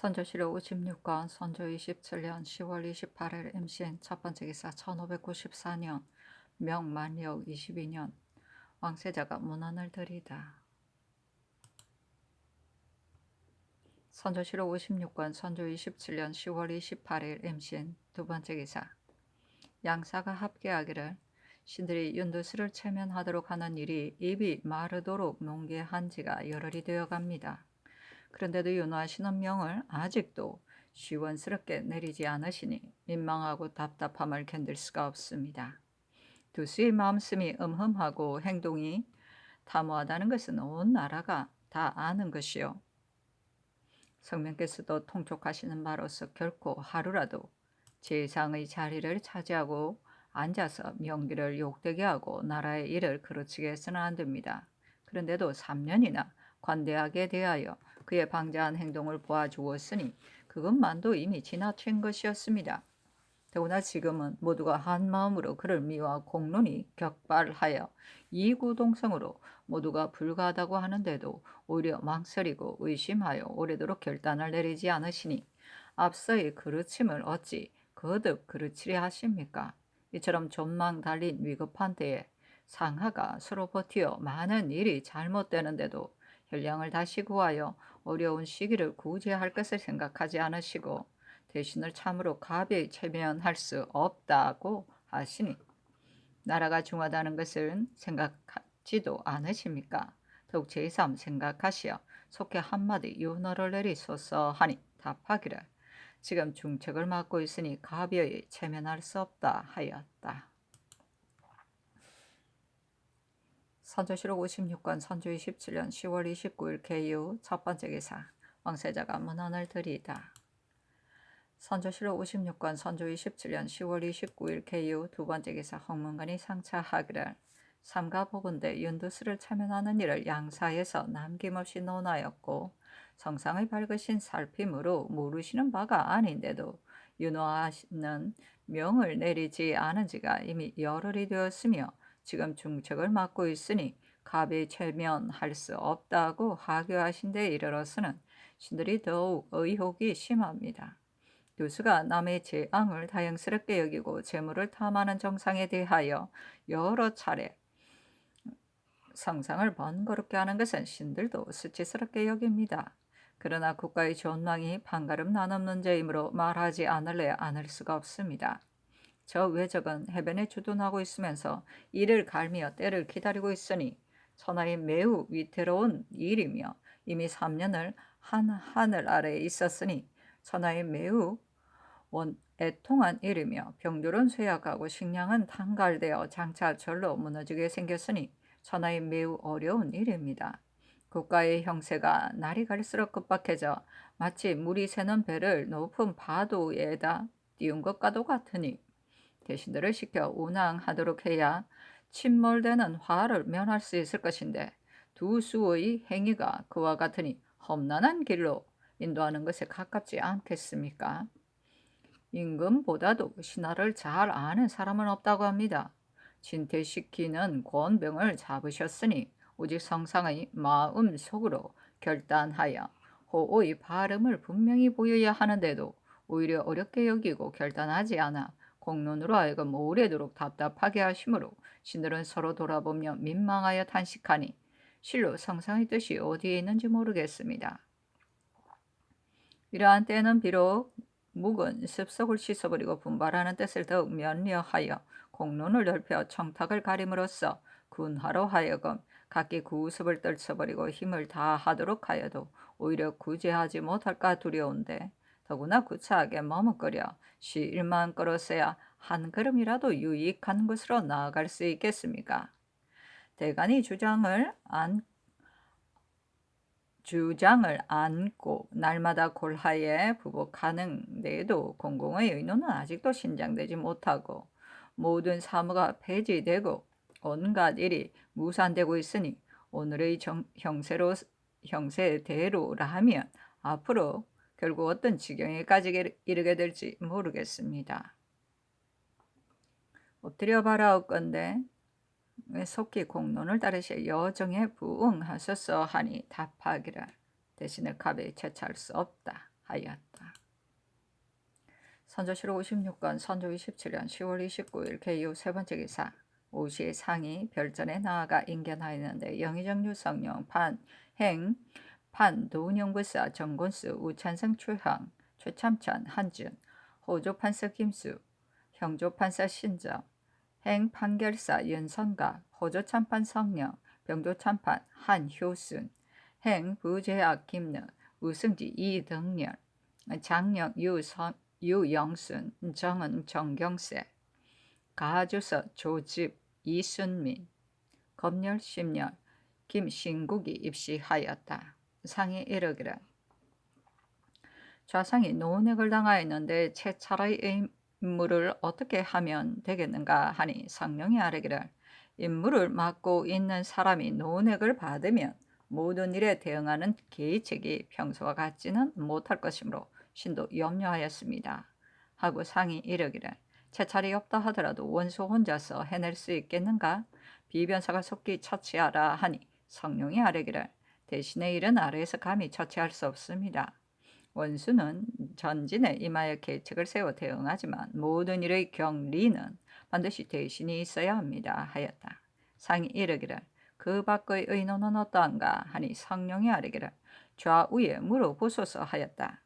선조실록 56권 선조 27년 10월 28일 임신 첫 번째 기사 1594년 명만력 22년 왕세자가 문안을 드리다. 선조실록 56권 선조 27년 10월 28일 임신 두 번째 기사 양사가 합계하기를 신들이 윤두수를 체면하도록 하는 일이 입이 마르도록 농계한 지가 열흘이 되어 갑니다. 그런데도 윤호하시는 명을 아직도 시원스럽게 내리지 않으시니 민망하고 답답함을 견딜 수가 없습니다. 두수의 마음씀이 음흠하고 행동이 담호하다는 것은 온 나라가 다 아는 것이요. 성명께서도 통촉하시는 바로서 결코 하루라도 제상의 자리를 차지하고 앉아서 명기를 욕되게 하고 나라의 일을 그르치게 해서는 안 됩니다. 그런데도 3년이나 관대하게 대하여 그의 방자한 행동을 보아주었으니 그것만도 이미 지나친 것이었습니다. 더구나 지금은 모두가 한마음으로 그를 미워하 공론이 격발하여 이구동성으로 모두가 불가하다고 하는데도 오히려 망설이고 의심하여 오래도록 결단을 내리지 않으시니 앞서의 그르침을 어찌 거듭 그르치려 하십니까? 이처럼 전망 달린 위급한 때에 상하가 서로 버티어 많은 일이 잘못되는데도 혈량을 다시 구하여 어려운 시기를 구제할 것을 생각하지 않으시고 대신을 참으로 가벼이 체면할 수 없다고 하시니 나라가 중하다는 것은 생각하지도 않으십니까? 더욱 제3 생각하시어 속히 한마디 윤허를 내리소서 하니 답하기를 지금 중책을 맡고 있으니 가벼이 체면할 수 없다 하였다. 선조실록 56권 선조 27년 10월 29일 개유 첫 번째 기사 왕세자가 문안을 드리다. 선조실록 56권 선조 27년 10월 29일 개유 두 번째 기사 홍문관이 상차하기를 삼가 보건대 윤두수를 체면하는 일을 양사에서 남김없이 논하였고 성상의 밝으신 살핌으로 모르시는 바가 아닌데도 윤호하는 명을 내리지 않은 지가 이미 열흘이 되었으며 지금 중책을 맡고 있으니 가벼이 체면할 수 없다고 하교하신 데 이르러서는 신들이 더욱 의혹이 심합니다. 두수가 남의 재앙을 다행스럽게 여기고 재물을 탐하는 정상에 대하여 여러 차례 성상을 번거롭게 하는 것은 신들도 수치스럽게 여깁니다. 그러나 국가의 존망이 반가름 나넘는 죄이므로 말하지 않을래 않을 수가 없습니다. 저 외적은 해변에 주둔하고 있으면서 이를 갈미어 때를 기다리고 있으니 천하의 매우 위태로운 일이며 이미 3년을 한 하늘 아래에 있었으니 천하의 매우 애통한 일이며 병들은 쇠약하고 식량은 탕갈되어 장차 절로 무너지게 생겼으니 천하의 매우 어려운 일입니다. 국가의 형세가 날이 갈수록 급박해져 마치 물이 새는 배를 높은 파도에다 띄운 것과도 같으니 대신들을 시켜 운항하도록 해야 침몰되는 화를 면할 수 있을 것인데 두 수의 행위가 그와 같으니 험난한 길로 인도하는 것에 가깝지 않겠습니까? 임금보다도 신하를 잘 아는 사람은 없다고 합니다. 진퇴시키는 권병을 잡으셨으니 오직 성상의 마음 속으로 결단하여 호의 발음을 분명히 보여야 하는데도 오히려 어렵게 여기고 결단하지 않아 공론으로 하여금 오래도록 답답하게 하심으로 신들은 서로 돌아보며 민망하여 탄식하니 실로 성상의 뜻이 어디에 있는지 모르겠습니다. 이러한 때는 비록 묵은 습속을 씻어버리고 분발하는 뜻을 더욱 면려하여 공론을 넓혀 청탁을 가림으로써 군하로 하여금 각기 구습을 떨쳐버리고 힘을 다하도록 하여도 오히려 구제하지 못할까 두려운데 더구나 구차하게 머뭇거려 실만 끌었어야 한 걸음이라도 유익한 곳으로 나아갈 수 있겠습니까? 대간이 주장을 안고 날마다 골하에 부복하는데도 공공의 의논은 아직도 신장되지 못하고 모든 사무가 폐지되고 온갖 일이 무산되고 있으니 오늘의 형세대로라면 앞으로 결국 어떤 지경에까지 이르게 될지 모르겠습니다. 엎드려 바라옵건대 속히 공론을 따르실 여정에 부응하소서 하니 답하기를 대신을 가벼이 채차할 수 없다. 하였다. 선조실록 56권 선조 27년 10월 29일 개유 세 번째 기사. 오시 상이 별전에 나아가 인견하였는데 영의정 유성룡 판행 판도운영부사 정곤수 우찬성 최황 최참찬 한준 호조판사 김수 형조판사 신정 행판결사 연선가 호조참판 성령 병조참판 한효순 행부제학 김능 우승지 이등렬 장령 유영순 정은 정경세 가주서 조집 이순민 검열 심열 김신국이 입시하였다. 상이 이르기를 좌상이 노넥을 당하였는데 채찰의 임무를 어떻게 하면 되겠는가 하니 성령이 아뢰기를 임무를 맡고 있는 사람이 노넥을 받으면 모든 일에 대응하는 계책이 평소와 같지는 못할 것이므로 신도 염려하였습니다. 하고 상이 이르기를 채찰이 없다 하더라도 원수 혼자서 해낼 수 있겠는가? 비변사가 속히 처치하라 하니 성령이 아뢰기를 대신의 일은 아래에서 감히 처치할 수 없습니다. 원수는 전진에 임하여 계책을 세워 대응하지만 모든 일의 경리는 반드시 대신이 있어야 합니다. 하였다. 상이 이르기를 그 밖의 의논은 어떠한가 하니 성령이 아뢰기를 좌우에 물어보소서 하였다.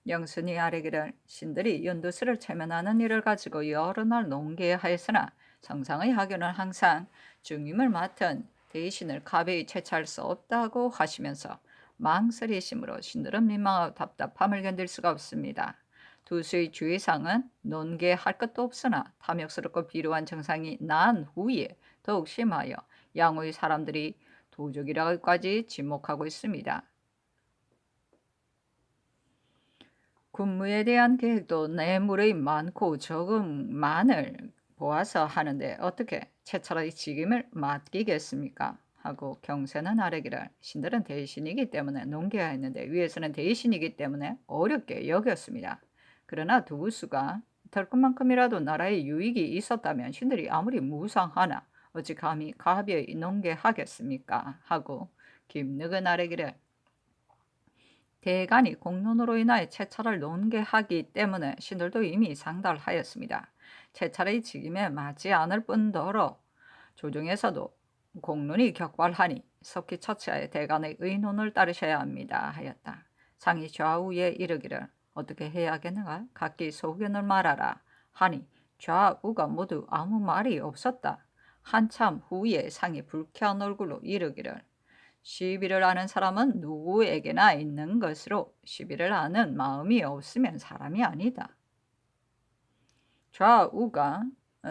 영순이 아뢰기를 신들이 연두술을 체면하는 일을 가지고 여러 날 논계하였으나 성상의 하교는 항상 중임을 맡은 대신을 가벼이 채차할 수 없다고 하시면서 망설이심으로 신들은 민망하고 답답함을 견딜 수가 없습니다. 두수의 주의상은 논계할 것도 없으나 탐욕스럽고 비루한 증상이 난 후에 더욱 심하여 양의 사람들이 도적이라고까지 지목하고 있습니다. 군무에 대한 계획도 뇌물의 많고 적음만을 보아서 하는데 어떻게 채찰의 직임을 맡기겠습니까? 하고 경세는 아뢰기를 신들은 대신이기 때문에 논계하였는데 위에서는 대신이기 때문에 어렵게 여겼습니다. 그러나 두부수가 덜 것만큼이라도 나라에 유익이 있었다면 신들이 아무리 무상하나 어찌 감히 가벼이 논계하겠습니까? 하고 김늑은 아뢰기를 대간이 공론으로 인하여 채찰을 논계하기 때문에 신들도 이미 상달하였습니다. 채찰의 직임에 맞지 않을 뿐더러 조정에서도 공론이 격발하니 속히 처치하여 대간의 의논을 따르셔야 합니다. 하였다. 상이 좌우에 이르기를 어떻게 해야겠는가? 각기 소견을 말하라. 하니 좌우가 모두 아무 말이 없었다. 한참 후에 상이 불쾌한 얼굴로 이르기를 시비를 아는 사람은 누구에게나 있는 것으로 시비를 아는 마음이 없으면 사람이 아니다. 좌우가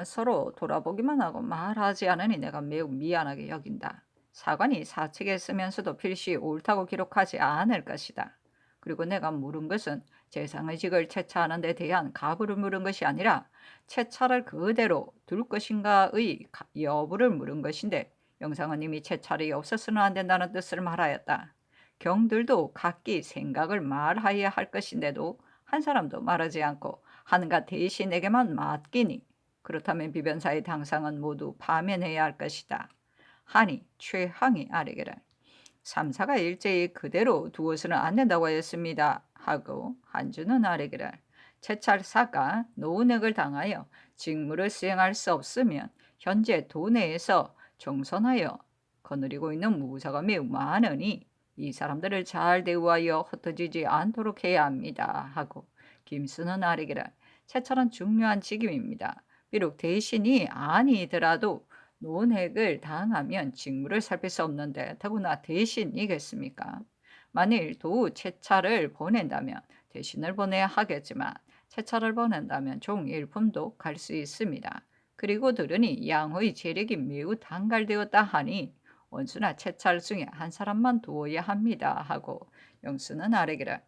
서로 돌아보기만 하고 말하지 않으니 내가 매우 미안하게 여긴다. 사관이 사측에 쓰면서도 필시 옳다고 기록하지 않을 것이다. 그리고 내가 물은 것은 재상의직을 채차하는 데 대한 가부를 물은 것이 아니라 채차를 그대로 둘 것인가의 여부를 물은 것인데 영상은 이미 채찰이 없어서는 안 된다는 뜻을 말하였다. 경들도 각기 생각을 말하여야 할 것인데도 한 사람도 말하지 않고 한가 대신에게만 맡기니 그렇다면 비변사의 당상은 모두 파면해야 할 것이다. 하니 최항이 아뢰기를 삼사가 일제히 그대로 두어서는 안 된다고 하였습니다. 하고 한주는 아뢰기를 채찰사가 노은액을 당하여 직무를 수행할 수 없으면 현재 도내에서 정선하여 거느리고 있는 무사가 매우 많으니 이 사람들을 잘 대우하여 흩어지지 않도록 해야 합니다. 하고 김수는 아뢰기를 채찰은 중요한 직임입니다. 비록 대신이 아니더라도 논핵을 당하면 직무를 살필 수 없는데 더구나 대신이겠습니까? 만일 도 채찰을 보낸다면 대신을 보내야 하겠지만 채찰을 보낸다면 종일품도 갈 수 있습니다. 그리고 들으니 양의 재력이 매우 단갈되었다 하니 원수나 채찰 중에 한 사람만 두어야 합니다. 하고 영수는 아뢰기를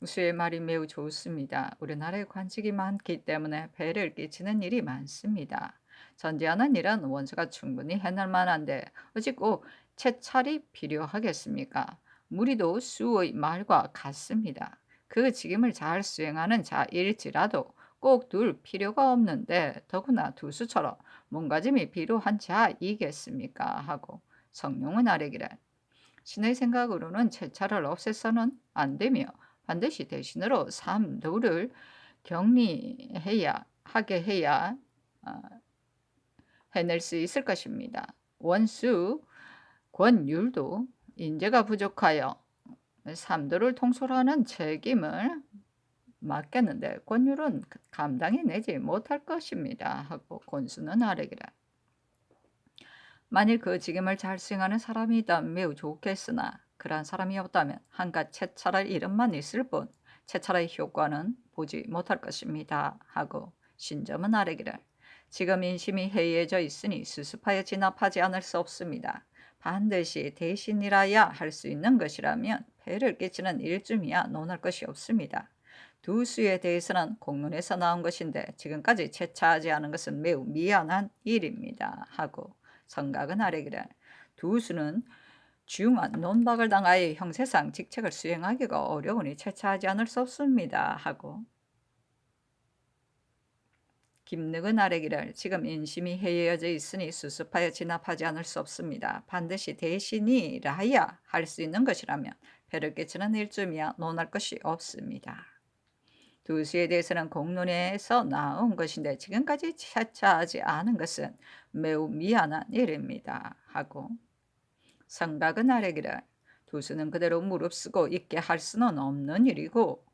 우수의 말이 매우 좋습니다. 우리나라에 관직이 많기 때문에 배를 끼치는 일이 많습니다. 전제하는 일은 원수가 충분히 해낼 만한데 어찌 꼭 채찰이 필요하겠습니까? 무리도 수의 말과 같습니다. 그 직임을 잘 수행하는 자일지라도 꼭 둘 필요가 없는데 더구나 두수처럼 몸가짐이 필요한 자이겠습니까? 하고 성룡은 아뢰기를 신의 생각으로는 채찰을 없애서는 안 되며 반드시 대신으로 삼도를 격리해야 하게 해야 어, 해낼 수 있을 것입니다. 원수 권율도 인재가 부족하여 삼도를 통솔하는 책임을 맡겼는데 권율은 감당해내지 못할 것입니다. 하고 권수는 아뢰기를 만일 그 직임을 잘 수행하는 사람이 있다면 매우 좋겠으나 그러한 사람이 없다면 한갓 채찰할 이름만 있을 뿐 채찰의 효과는 보지 못할 것입니다. 하고 신점은 아뢰기를 지금 인심이 해이해져 있으니 수습하여 진압하지 않을 수 없습니다. 반드시 대신이라야 할 수 있는 것이라면 폐를 끼치는 일쯤이야 논할 것이 없습니다. 두 수에 대해서는 공론에서 나온 것인데 지금까지 채차하지 않은 것은 매우 미안한 일입니다. 하고 성각은 아뢰기를 두 수는 중한 논박을 당하여 형세상 직책을 수행하기가 어려우니 채차하지 않을 수 없습니다. 하고 김늑은 아뢰기를 지금 인심이 해이해져 있으니 수습하여 진압하지 않을 수 없습니다. 반드시 대신이라야 할 수 있는 것이라면 배를 끼치는 일쯤이야 논할 것이 없습니다. 두 수에 대해서는 공론에서 나온 것인데 지금까지 채차하지 않은 것은 매우 미안한 일입니다. 하고 성각은 아뢰기를 두 수는 그대로 무릅쓰고 있게 할 수는 없는 일이고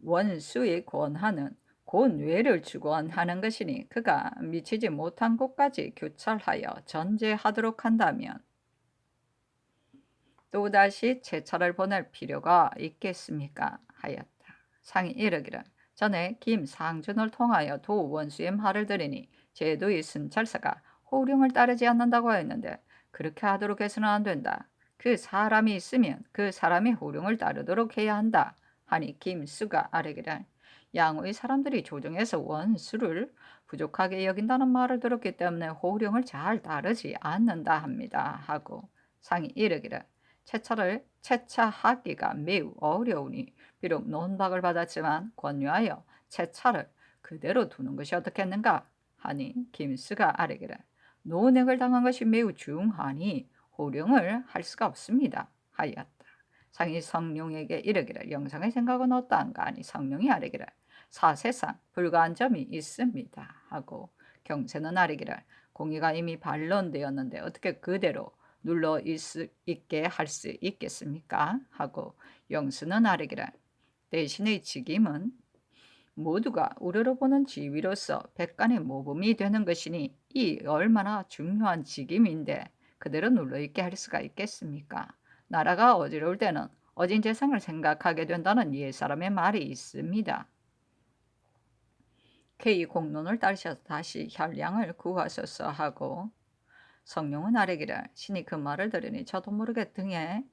원수의 권한은 권외를 주관하는 것이니 그가 미치지 못한 곳까지 교찰하여 전제하도록 한다면 또다시 채찰을 보낼 필요가 있겠습니까? 하였다. 상이 이르기를 전에 김상준을 통하여 도 원수의 말을 들으니 제도의 순찰사가 호령을 따르지 않는다고 하였는데 그렇게 하도록 해서는 안 된다. 그 사람이 있으면 그 사람이 호령을 따르도록 해야 한다. 하니 김수가 아뢰기를 양의 사람들이 조정해서 원수를 부족하게 여긴다는 말을 들었기 때문에 호령을 잘 따르지 않는다 합니다. 하고 상이 이르기를 채차하기가 매우 어려우니 비록 논박을 받았지만 권유하여 채차를 그대로 두는 것이 어떻겠는가 하니 김수가 아뢰기를 논행을 당한 것이 매우 중하니 호령을 할 수가 없습니다. 하였다. 상이 성룡에게 이르기를 영상의 생각은 어떠한가 하니 성룡이 아뢰기를 사세상 불가한 점이 있습니다. 하고 경세는 아뢰기를 공의가 이미 반론되었는데 어떻게 그대로 눌러 있게 할 수 있겠습니까? 하고 영수는 아뢰기를 대신의 직임은 모두가 우러러 보는 지위로서 백간의 모범이 되는 것이니 이 얼마나 중요한 직임인데 그대로 눌러 있게 할 수가 있겠습니까? 나라가 어지러울 때는 어진 재상을 생각하게 된다는 옛사람의 말이 있습니다. K 공론을 따르셔서 다시 혈량을 구하소서 하고 성룡은 아뢰기를 신이 그 말을 들으니 저도 모르게 등에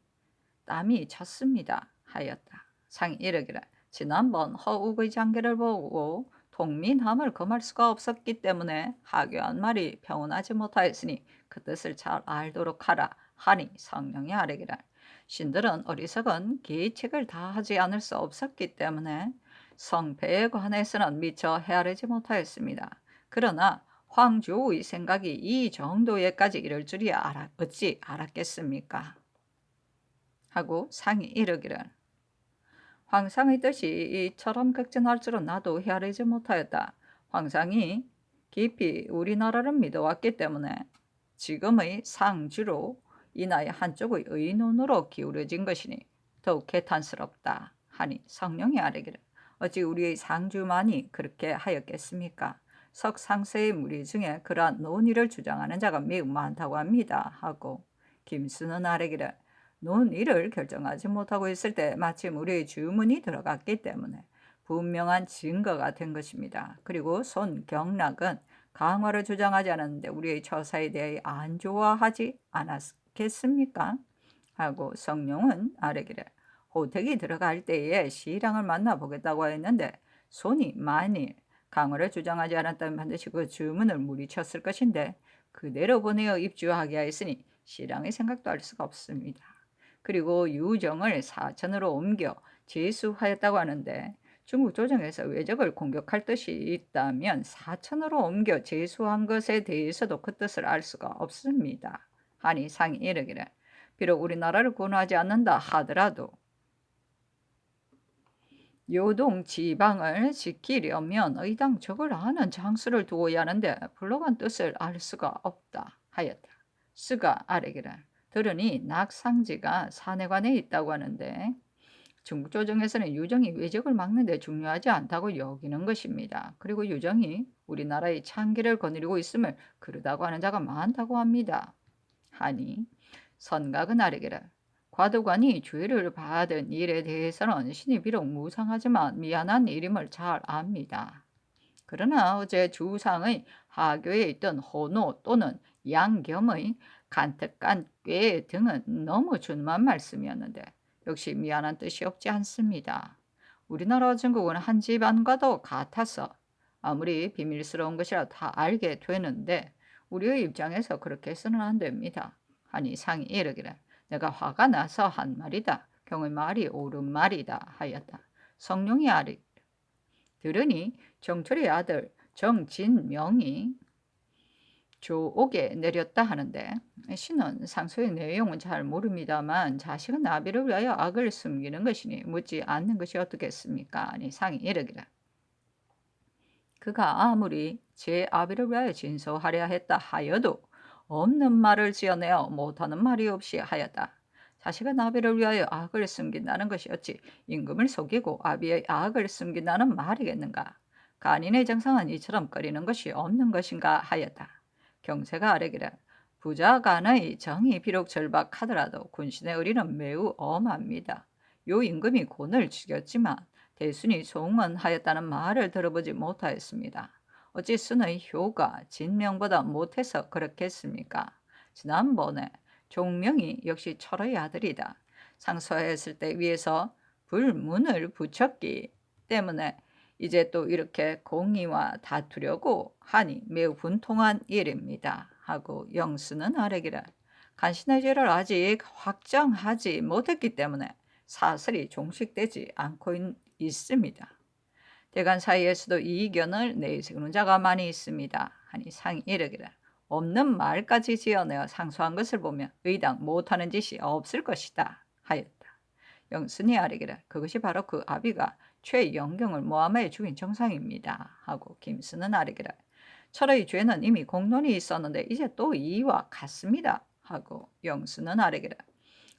땀이 찼습니다. 하였다. 상이 이르기를 지난번 허욱의 장계를 보고 통민함을 금할 수가 없었기 때문에 하교한 말이 평온하지 못하였으니 그 뜻을 잘 알도록 하라. 하니 성령이 아뢰기를 신들은 어리석은 계책을 다 하지 않을 수 없었기 때문에 성패에 관해서는 미처 헤아리지 못하였습니다. 그러나 황조의 생각이 이 정도에까지 이를 줄이야 어찌 알았겠습니까? 하고 상이 이르기를 황상의 뜻이 이처럼 극진할 줄은 나도 헤아리지 못하였다. 황상이 깊이 우리나라를 믿어왔기 때문에 지금의 상주로 이나의 한쪽의 의논으로 기울어진 것이니 더욱 개탄스럽다. 하니 성령이 아뢰기를 어찌 우리의 상주만이 그렇게 하였겠습니까? 석상세의 무리 중에 그러한 논의를 주장하는 자가 매우 많다고 합니다. 하고 김수는 아뢰기를 논의를 결정하지 못하고 있을 때 마침 우리의 주문이 들어갔기 때문에 분명한 증거가 된 것입니다. 그리고 손경락은 강화를 주장하지 않았는데 우리의 처사에 대해 안 좋아하지 않았겠습니까? 하고 성룡은 아뢰기를 호택이 들어갈 때에 시랑을 만나보겠다고 했는데 손이 만일 강화를 주장하지 않았다면 반드시 그 주문을 물리쳤을 것인데 그대로 보내어 입주하게 하였으니 시랑의 생각도 할 수가 없습니다. 그리고 유정을 사천으로 옮겨 제수하였다고 하는데 중국 조정에서 외적을 공격할 뜻이 있다면 사천으로 옮겨 제수한 것에 대해서도 그 뜻을 알 수가 없습니다. 하니 상이 이르기를 비록 우리나라를 구원하지 않는다 하더라도 요동 지방을 지키려면 의당 적을 아는 장수를 두어야 하는데 불러간 뜻을 알 수가 없다 하였다. 스가 아래기를 들으니 낙상지가 산해관에 있다고 하는데 중국 조정에서는 유정이 외적을 막는 데 중요하지 않다고 여기는 것입니다. 그리고 유정이 우리나라의 창기를 거느리고 있음을 그르다고 하는 자가 많다고 합니다. 하니 선각은 아래기를 과도관이 주의를 받은 일에 대해서는 신이 비록 무상하지만 미안한 일임을 잘 압니다. 그러나 어제 주상의 하교에 있던 호노 또는 양겸의 간특간 꾀 등은 너무 준만 말씀이었는데 역시 미안한 뜻이 없지 않습니다. 우리나라 중국은 한 집안과도 같아서 아무리 비밀스러운 것이라 다 알게 되는데 우리의 입장에서 그렇게 해서는 안 됩니다. 하니 상이 이르기를 내가 화가 나서 한 말이다. 경의 말이 옳은 말이다 하였다. 성룡이 아리 들으니 정철의 아들 정진명이 조옥에 내렸다 하는데 신은 상소의 내용은 잘 모릅니다만 자식은 나비를 위하여 악을 숨기는 것이니 묻지 않는 것이 어떻겠습니까? 아니 상이 이르기를 그가 아무리 제 아비를 위하여 진소하려 했다 하여도 없는 말을 지어내어 못하는 말이 없이 하였다. 자식은 아비를 위하여 악을 숨긴다는 것이 어찌 임금을 속이고 아비의 악을 숨긴다는 말이겠는가? 간인의 정상은 이처럼 꺼리는 것이 없는 것인가 하였다. 경세가 아뢰기를 부자 간의 정이 비록 절박하더라도 군신의 의리는 매우 엄합니다. 요 임금이 곤을 죽였지만 대순이 송언하였다는 말을 들어보지 못하였습니다. 어찌 순의 효가 진명보다 못해서 그렇겠습니까? 지난번에 종명이 역시 철의 아들이다. 상소했을 때 위에서 불문을 붙였기 때문에 이제 또 이렇게 공의와 다투려고 하니 매우 분통한 일입니다. 하고 영수는 아뢰기를 간신의 죄를 아직 확정하지 못했기 때문에 사설이 종식되지 않고 있습니다. 대간 사이에서도 이 의견을 내세우는 자가 많이 있습니다. 하니 상이 이르기를 없는 말까지 지어내어 상소한 것을 보면 의당 못하는 짓이 없을 것이다 하였다. 영순이 아뢰기를 그것이 바로 그 아비가 최영경을 모함하여 죽인 정상입니다. 하고 김수는 아뢰기를 철의 죄는 이미 공론이 있었는데 이제 또 이와 같습니다. 하고 영수는 아뢰기를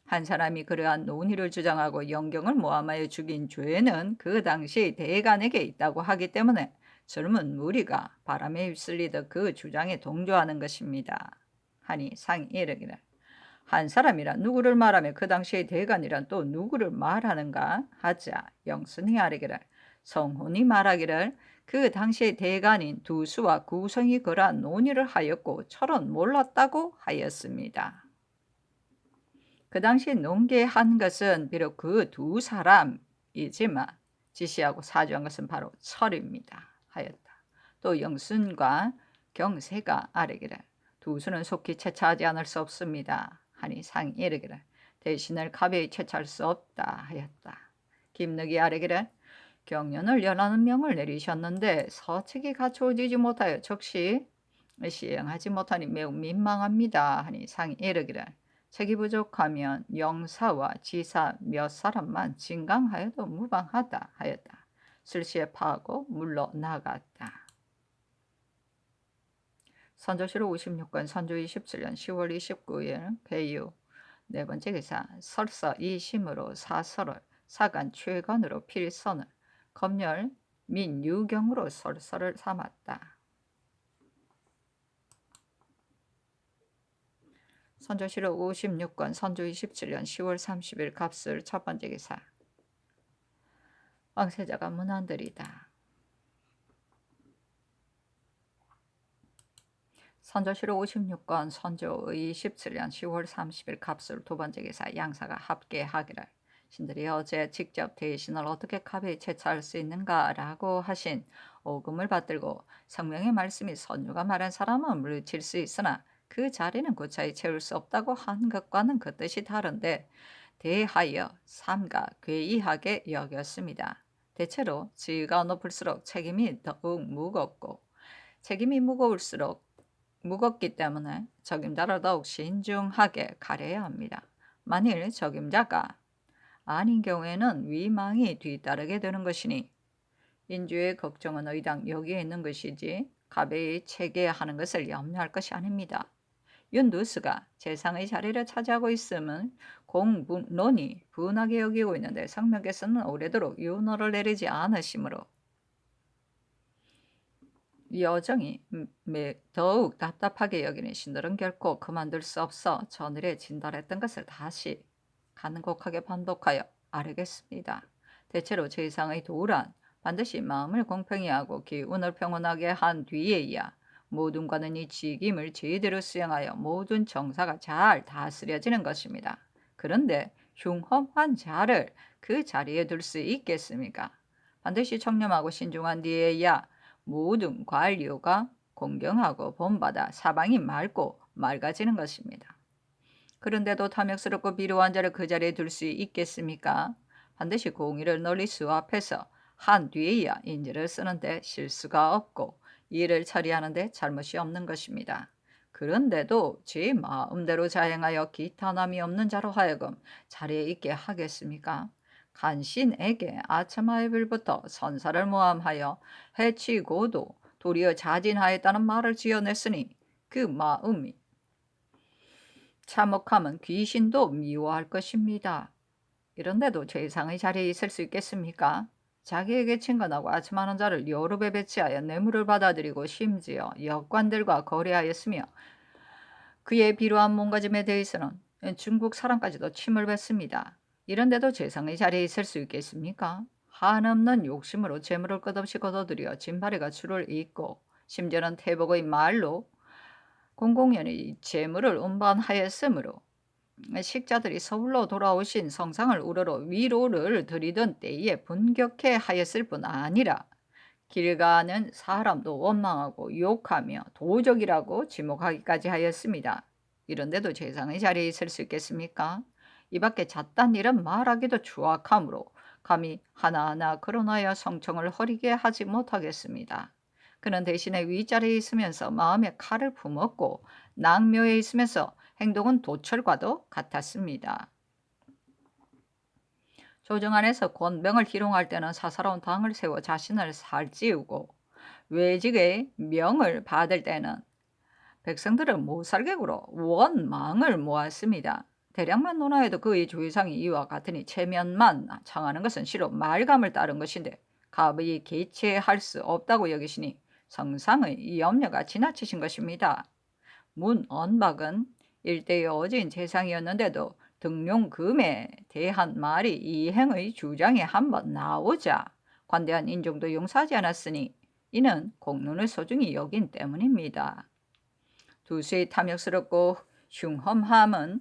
한 사람이 그러한 논의를 주장하고 영경을 모함하여 죽인 죄는 그 당시 대간에게 있다고 하기 때문에 젊은 무리가 바람에 휩쓸리듯 그 주장에 동조하는 것입니다. 하니 상이 이르기를 한 사람이란 누구를 말하며 그 당시의 대간이란 또 누구를 말하는가 하자 영순이 아뢰기를 성훈이 말하기를 그 당시의 대간인 두수와 구성이 그러한 논의를 하였고 철은 몰랐다고 하였습니다. 그 당시 논계한 것은 비록 그 두 사람이지만 지시하고 사주한 것은 바로 철입니다. 하였다. 또 영순과 경세가 아뢰기를 두수는 속히 채차하지 않을 수 없습니다. 하니 상이 이르기를 대신을 가벼이 채차할 수 없다 하였다. 김늑이 아뢰기를 경연을 열하는 명을 내리셨는데 서책이 갖춰지지 못하여 적시 시행하지 못하니 매우 민망합니다. 하니 상이 이르기를 책이 부족하면 영사와 지사 몇 사람만 진강하여도 무방하다 하였다. 슬시에 파하고 물러나갔다. 선조실록 56권 선조 27년 10월 29일 배유 네 번째 기사 설서 이심으로 사설을 사간 최건으로 필선을 검열 민유경으로 설서를 삼았다. 선조실록 56권 선조 27년 10월 30일 갑술 첫 번째 기사 왕세자가 문안들이다. 선조실록 56권 선조 27년 10월 30일 갑술 두 번째 기사 양사가 합계하기를 신들이 어제 직접 대신을 어떻게 가벼이 채차할 수 있는가라고 하신 오금을 받들고 성명의 말씀이 선조가 말한 사람은 물리칠 수 있으나 그 자리는 고차히 채울 수 없다고 한 것과는 그 뜻이 다른데 대하여 삼가 괴이하게 여겼습니다. 대체로 지위가 높을수록 책임이 더욱 무겁고 책임이 무겁기 때문에 적임자를 더욱 신중하게 가려야 합니다. 만일 적임자가 아닌 경우에는 위망이 뒤따르게 되는 것이니 인주의 걱정은 의당 여기에 있는 것이지 가베이 체계하는 것을 염려할 것이 아닙니다. 윤 누스가 재상의 자리를 차지하고 있음은 공론이 분하게 여기고 있는데 성명께서는 오래도록 윤호를 내리지 않으시므로 여정이 더욱 답답하게 여기는 신들은 결코 그만둘 수 없어 전일에 진달했던 것을 다시 간곡하게 반복하여 아뢰겠습니다. 대체로 재상의 도란 반드시 마음을 공평히 하고 기운을 평온하게 한 뒤에야 모든과는 이 직임을 제대로 수행하여 모든 정사가 잘 다스려지는 것입니다. 그런데 흉험한 자를 그 자리에 둘 수 있겠습니까? 반드시 청렴하고 신중한 뒤에야 모든 관료가 공경하고 본받아 사방이 맑고 맑아지는 것입니다. 그런데도 탐욕스럽고 비루한 자를 그 자리에 둘 수 있겠습니까? 반드시 공의를 널리 수합해서 한 뒤에야 인지를 쓰는데 실수가 없고 일을 처리하는데 잘못이 없는 것입니다. 그런데도 제 마음대로 자행하여 기탄함이 없는 자로 하여금 자리에 있게 하겠습니까? 간신에게 아차마의빌부터 선사를 모함하여 해치고도 도리어 자진하였다는 말을 지어냈으니 그 마음이 참혹함은 귀신도 미워할 것입니다. 이런데도 재상의 자리에 있을 수 있겠습니까? 자기에게 친근하고 아첨하는 자를 여러 배 배치하여 뇌물을 받아들이고 심지어 역관들과 거래하였으며 그의 비루한 몸가짐에 대해서는 중국 사람까지도 침을 뱉습니다. 이런데도 재상의 자리에 있을 수 있겠습니까? 한없는 욕심으로 재물을 끝없이 거둬들여 진바리가 줄을 잇고 심지어는 태복의 말로 공공연히 재물을 운반하였으므로 식자들이 서울로 돌아오신 성상을 우러러 위로를 드리던 때에 분격해 하였을 뿐 아니라 길 가는 사람도 원망하고 욕하며 도적이라고 지목하기까지 하였습니다. 이런데도 재상의 자리에 있을 수 있겠습니까? 이 밖에 잣단 일은 말하기도 추악하므로 감히 하나하나 거론하여 성청을 허리게 하지 못하겠습니다. 그는 대신에 윗자리에 있으면서 마음에 칼을 품었고 낭묘에 있으면서 행동은 도철과도 같았습니다. 조정 안에서 권병을 희롱할 때는 사사로운 당을 세워 자신을 살찌우고 외직의 명을 받을 때는 백성들을 못살객으로 원망을 모았습니다. 대략만 논하여도 그의 조의상이 이와 같으니 체면만 청하는 것은 실로 말감을 따른 것인데 갑의 개체할 수 없다고 여기시니 성상의 염려가 지나치신 것입니다. 문언박은 일대의 어진 재상이었는데도 등용금에 대한 말이 이행의 주장에 한번 나오자 관대한 인종도 용서하지 않았으니 이는 공론을 소중히 여긴 때문입니다. 두수의 탐욕스럽고 흉험함은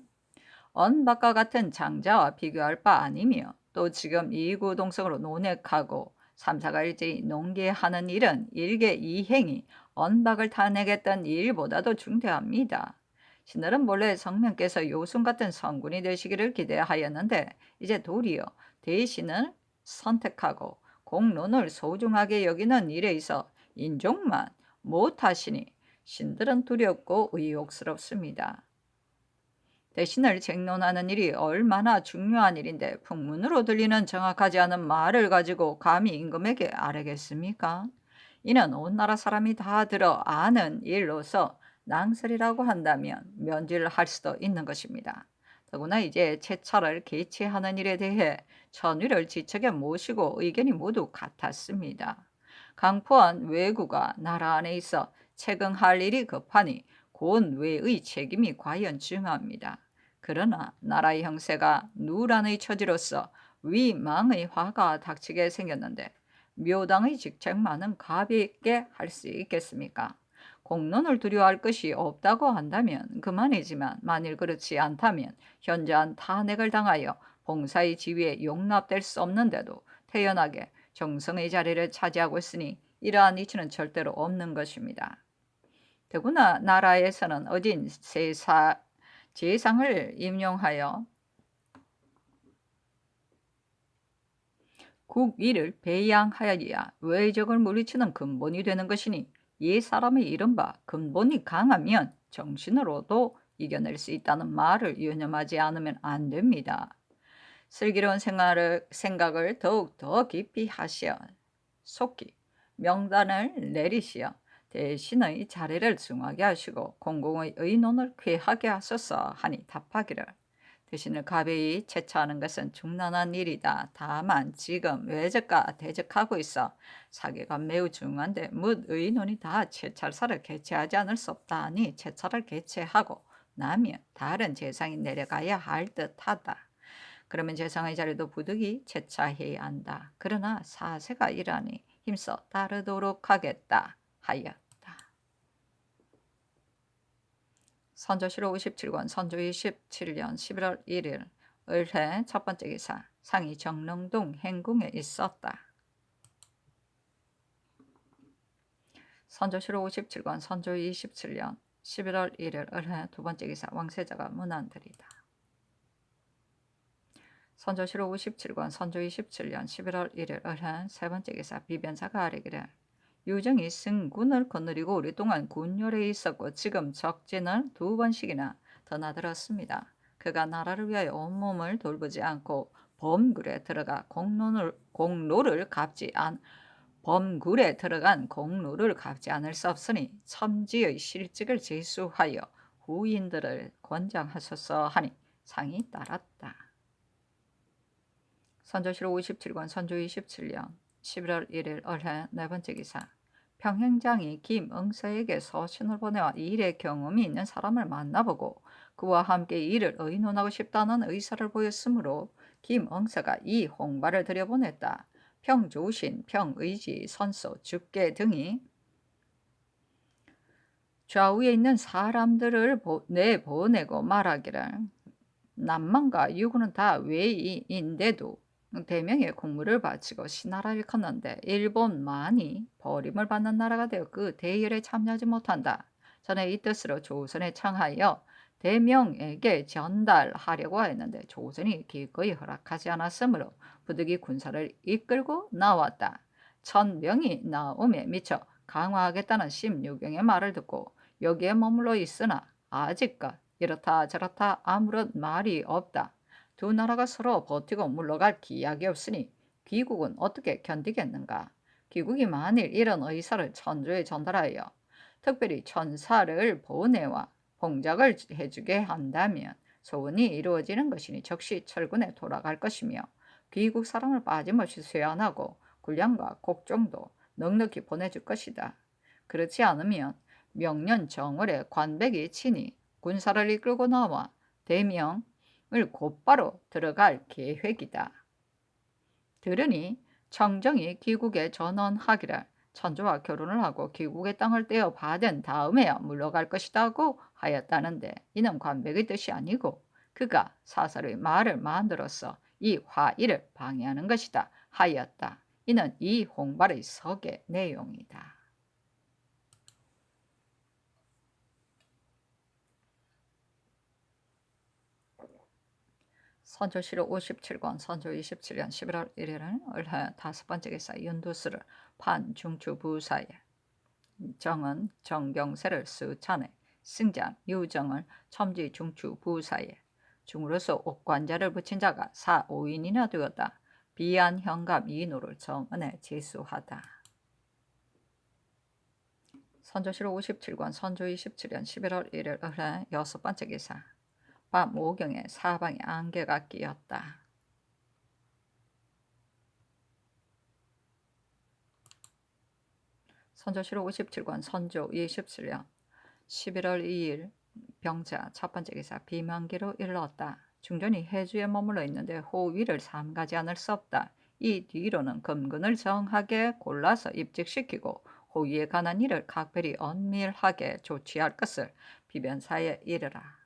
언박과 같은 장자와 비교할 바 아니며 또 지금 이구동성으로 논핵하고 삼사가 일제히 농계하는 일은 일개 이행이 언박을 타내겠다는 일보다도 중대합니다. 신들은 본래 성명께서 요순 같은 성군이 되시기를 기대하였는데 이제 도리어 대신을 선택하고 공론을 소중하게 여기는 일에 있어 인종만 못하시니 신들은 두렵고 의욕스럽습니다. 대신을 쟁론하는 일이 얼마나 중요한 일인데 풍문으로 들리는 정확하지 않은 말을 가지고 감히 임금에게 아뢰겠습니까? 이는 온 나라 사람이 다 들어 아는 일로서 낭설이라고 한다면 면죄를 할 수도 있는 것입니다. 더구나 이제 채차를 개최하는 일에 대해 천위를 지척에 모시고 의견이 모두 같았습니다. 강포한 왜구가 나라 안에 있어 채경할 일이 급하니 곤외의 책임이 과연 중요합니다. 그러나 나라의 형세가 누란의 처지로서 위망의 화가 닥치게 생겼는데 묘당의 직책만은 가볍게 할 수 있겠습니까? 공론을 두려워할 것이 없다고 한다면 그만이지만 만일 그렇지 않다면 현저한 탄핵을 당하여 봉사의 지위에 용납될 수 없는데도 태연하게 정성의 자리를 차지하고 있으니 이러한 이치는 절대로 없는 것입니다. 더구나 나라에서는 어진 재상을 임용하여 국위를 배양하여야 외적을 물리치는 근본이 되는 것이니 이 사람의 이른바 근본이 강하면 정신으로도 이겨낼 수 있다는 말을 유념하지 않으면 안 됩니다. 슬기로운 생각을 더욱 더 깊이 하시어 속히 명단을 내리시어 대신의 자리를 중하게 하시고 공공의 의논을 쾌하게 하소서 하니 답하기를, 대신을 가벼이 채차하는 것은 중난한 일이다. 다만 지금 외적과 대적하고 있어 사계가 매우 중요한데 뭇 의논이 다 채찰사를 개최하지 않을 수 없다니 채찰을 개최하고 나면 다른 재상이 내려가야 할 듯하다. 그러면 재상의 자리도 부득이 채차해야 한다. 그러나 사세가 이러하니 힘써 따르도록 하겠다 하였다. 선조실록 57권 선조 27년 11월 1일 을해 첫 번째 기사. 상이 정릉동 행궁에 있었다. 선조실록 57권 선조 27년 11월 1일 을해 두 번째 기사. 왕세자가 문안드리다. 선조실록 57권 선조 27년 11월 1일 을해 세 번째 기사. 비변사가 아뢰기를, 유정이 승군을 거느리고 오랫동안 군열에 있었고 지금 적진을 2번씩이나 더 나들었습니다. 그가 나라를 위하여 온몸을 돌보지 않고 범굴에 들어간 공로를 갚지 않을 수 없으니 첨지의 실직을 제수하여 후인들을 권장하소서 하니 상이 따랐다. 선조실록 57권 선조 27년 11월 1일 을해 네 번째 기사. 평행장이 김응서에게 서신을 보내와 이 일에 경험이 있는 사람을 만나보고 그와 함께 이 일을 의논하고 싶다는 의사를 보였으므로 김응서가 이 홍발을 들여보냈다. 평조신, 평의지, 선소, 죽계 등이 좌우에 있는 사람들을 내보내고 말하기를, 남만과 유구는 다 외이인데도 대명의 공물을 바치고 신나라를 컸는데 일본만이 버림을 받는 나라가 되어 그 대열에 참여하지 못한다. 전에 이 뜻으로 조선에 청하여 대명에게 전달하려고 하였는데 조선이 기꺼이 허락하지 않았으므로 부득이 군사를 이끌고 나왔다. 천명이 나옴에 미쳐 강화하겠다는 심유경의 말을 듣고 여기에 머물러 있으나 아직껏 이렇다 저렇다 아무런 말이 없다. 두 나라가 서로 버티고 물러갈 기약이 없으니 귀국은 어떻게 견디겠는가. 귀국이 만일 이런 의사를 천조에 전달하여 특별히 천사를 보내와 봉작을 해주게 한다면 소원이 이루어지는 것이니 즉시 철군에 돌아갈 것이며 귀국 사람을 빠짐없이 수연하고 군량과 곡종도 넉넉히 보내줄 것이다. 그렇지 않으면 명년 정월에 관백이 친히 군사를 이끌고 나와 대명을 곧바로 들어갈 계획이다. 들으니 청정이 귀국에 전언하기를 천조와 결혼을 하고 귀국의 땅을 떼어 받은 다음에야 물러갈 것이다고 하였다는데 이는 관백의 뜻이 아니고 그가 사사로이 말을 만들어서 이 화의를 방해하는 것이다 하였다. 이는 이 홍발의 석의 내용이다. 선조실록 57권 선조 27년 11월 1일은 을해 다섯 번째 기사. 윤두수를 판중추부사에 정은 정경세를 수찬에 승장 유정을 첨지중추부사에 중으로서 옥관자를 붙인 자가 4, 5인이나 되었다. 비안 현감 이노를 정은에 제수하다. 선조실록 57권 선조 27년 11월 1일 을해 여섯 번째 기사. 밤 5경에 사방에 안개가 끼었다. 선조실록 57권 선조 27년 11월 2일 병자 첫 번째 기사. 비만기로 일렀다. 중전이 해주에 머물러 있는데 호위를 삼가지 않을 수 없다. 이 뒤로는 금근을 정하게 골라서 입직시키고 호위에 관한 일을 각별히 엄밀하게 조치할 것을 비변사에 이르라.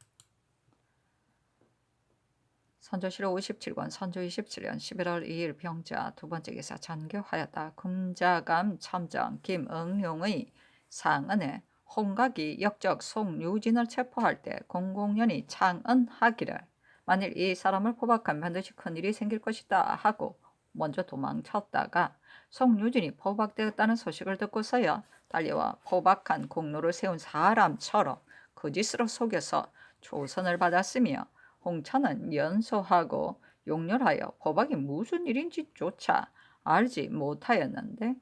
선조실록 57권 선조 27년 11월 2일 병자 두 번째 기사. 전교하였다. 금자감 첨정 김응룡의 상은에 홍각이 역적 송유진을 체포할 때 공공연히 창언하기를, 만일 이 사람을 포박하면 반드시 큰일이 생길 것이다 하고 먼저 도망쳤다가 송유진이 포박되었다는 소식을 듣고서야 달려와 포박한 공로를 세운 사람처럼 거짓으로 속여서 조선을 받았으며 홍천은 연소하고 용렬하여 포박이 무슨 일인지조차 알지 못하였는데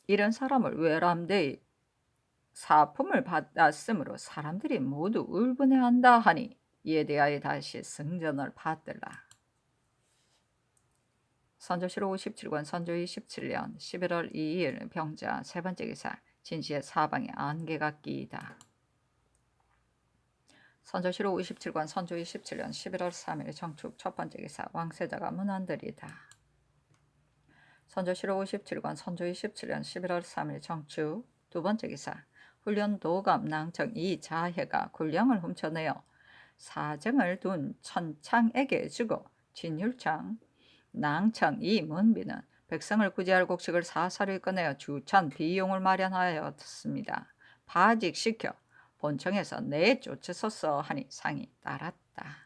이런 사람을 외람되이 사품을 받았으므로 사람들이 모두 울분해한다 하니 이에 대하여 다시 승전을 받들라. 선조실록 57권 선조 27년 11월 2일 병자 세 번째 기사 진시의 사방에 안개가 끼이다. 선조실록 57권 선조 27년 11월 3일 정축 첫 번째 기사 왕세자가 문안들이다. 선조실록 57권 선조 27년 11월 3일 정축 두 번째 기사 훈련 도감 낭청 이자해가 군량을 훔쳐내어 사정을 둔 천창에게 주고 진율창 낭청 이문비는 백성을 구제할 곡식을 사사를 꺼내어 주찬 비용을 마련하였습니다. 파직시켜 본청에서 내쫓으소서 하니 상이 따랐다.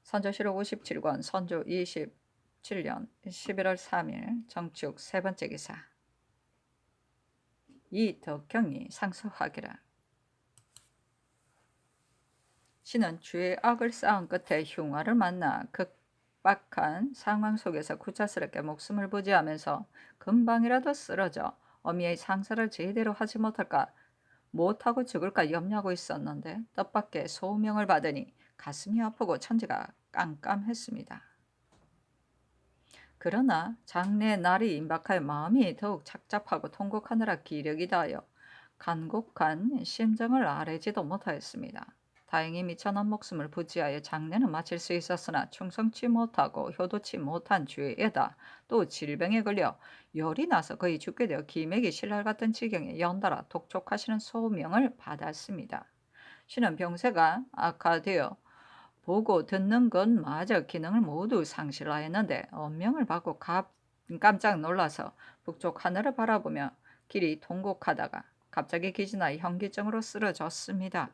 선조실록 57권 선조 27년 11월 3일 정축 세 번째 기사 이덕경이 상소하기를 신은 주의 악을 쌓은 끝에 흉화를 만나 극박한 상황 속에서 구차스럽게 목숨을 부지하면서 금방이라도 쓰러져 어미의 상사를 제대로 하지 못하고 죽을까 염려하고 있었는데 뜻밖의 소명을 받으니 가슴이 아프고 천지가 깜깜했습니다. 그러나 장래 날이 임박하여 마음이 더욱 착잡하고 통곡하느라 기력이 다하여 간곡한 심정을 아뢰지도 못하였습니다. 다행히 미천한 목숨을 부지하여 장례는 마칠 수 있었으나 충성치 못하고 효도치 못한 죄에다 또 질병에 걸려 열이 나서 거의 죽게 되어 기맥이 신랄 같은 지경에 연달아 독촉하시는 소명을 받았습니다. 신은 병세가 악화되어 보고 듣는 것마저 기능을 모두 상실하였는데 언명을 받고 깜짝 놀라서 북쪽 하늘을 바라보며 길이 통곡하다가 갑자기 기진하여 현기증으로 쓰러졌습니다.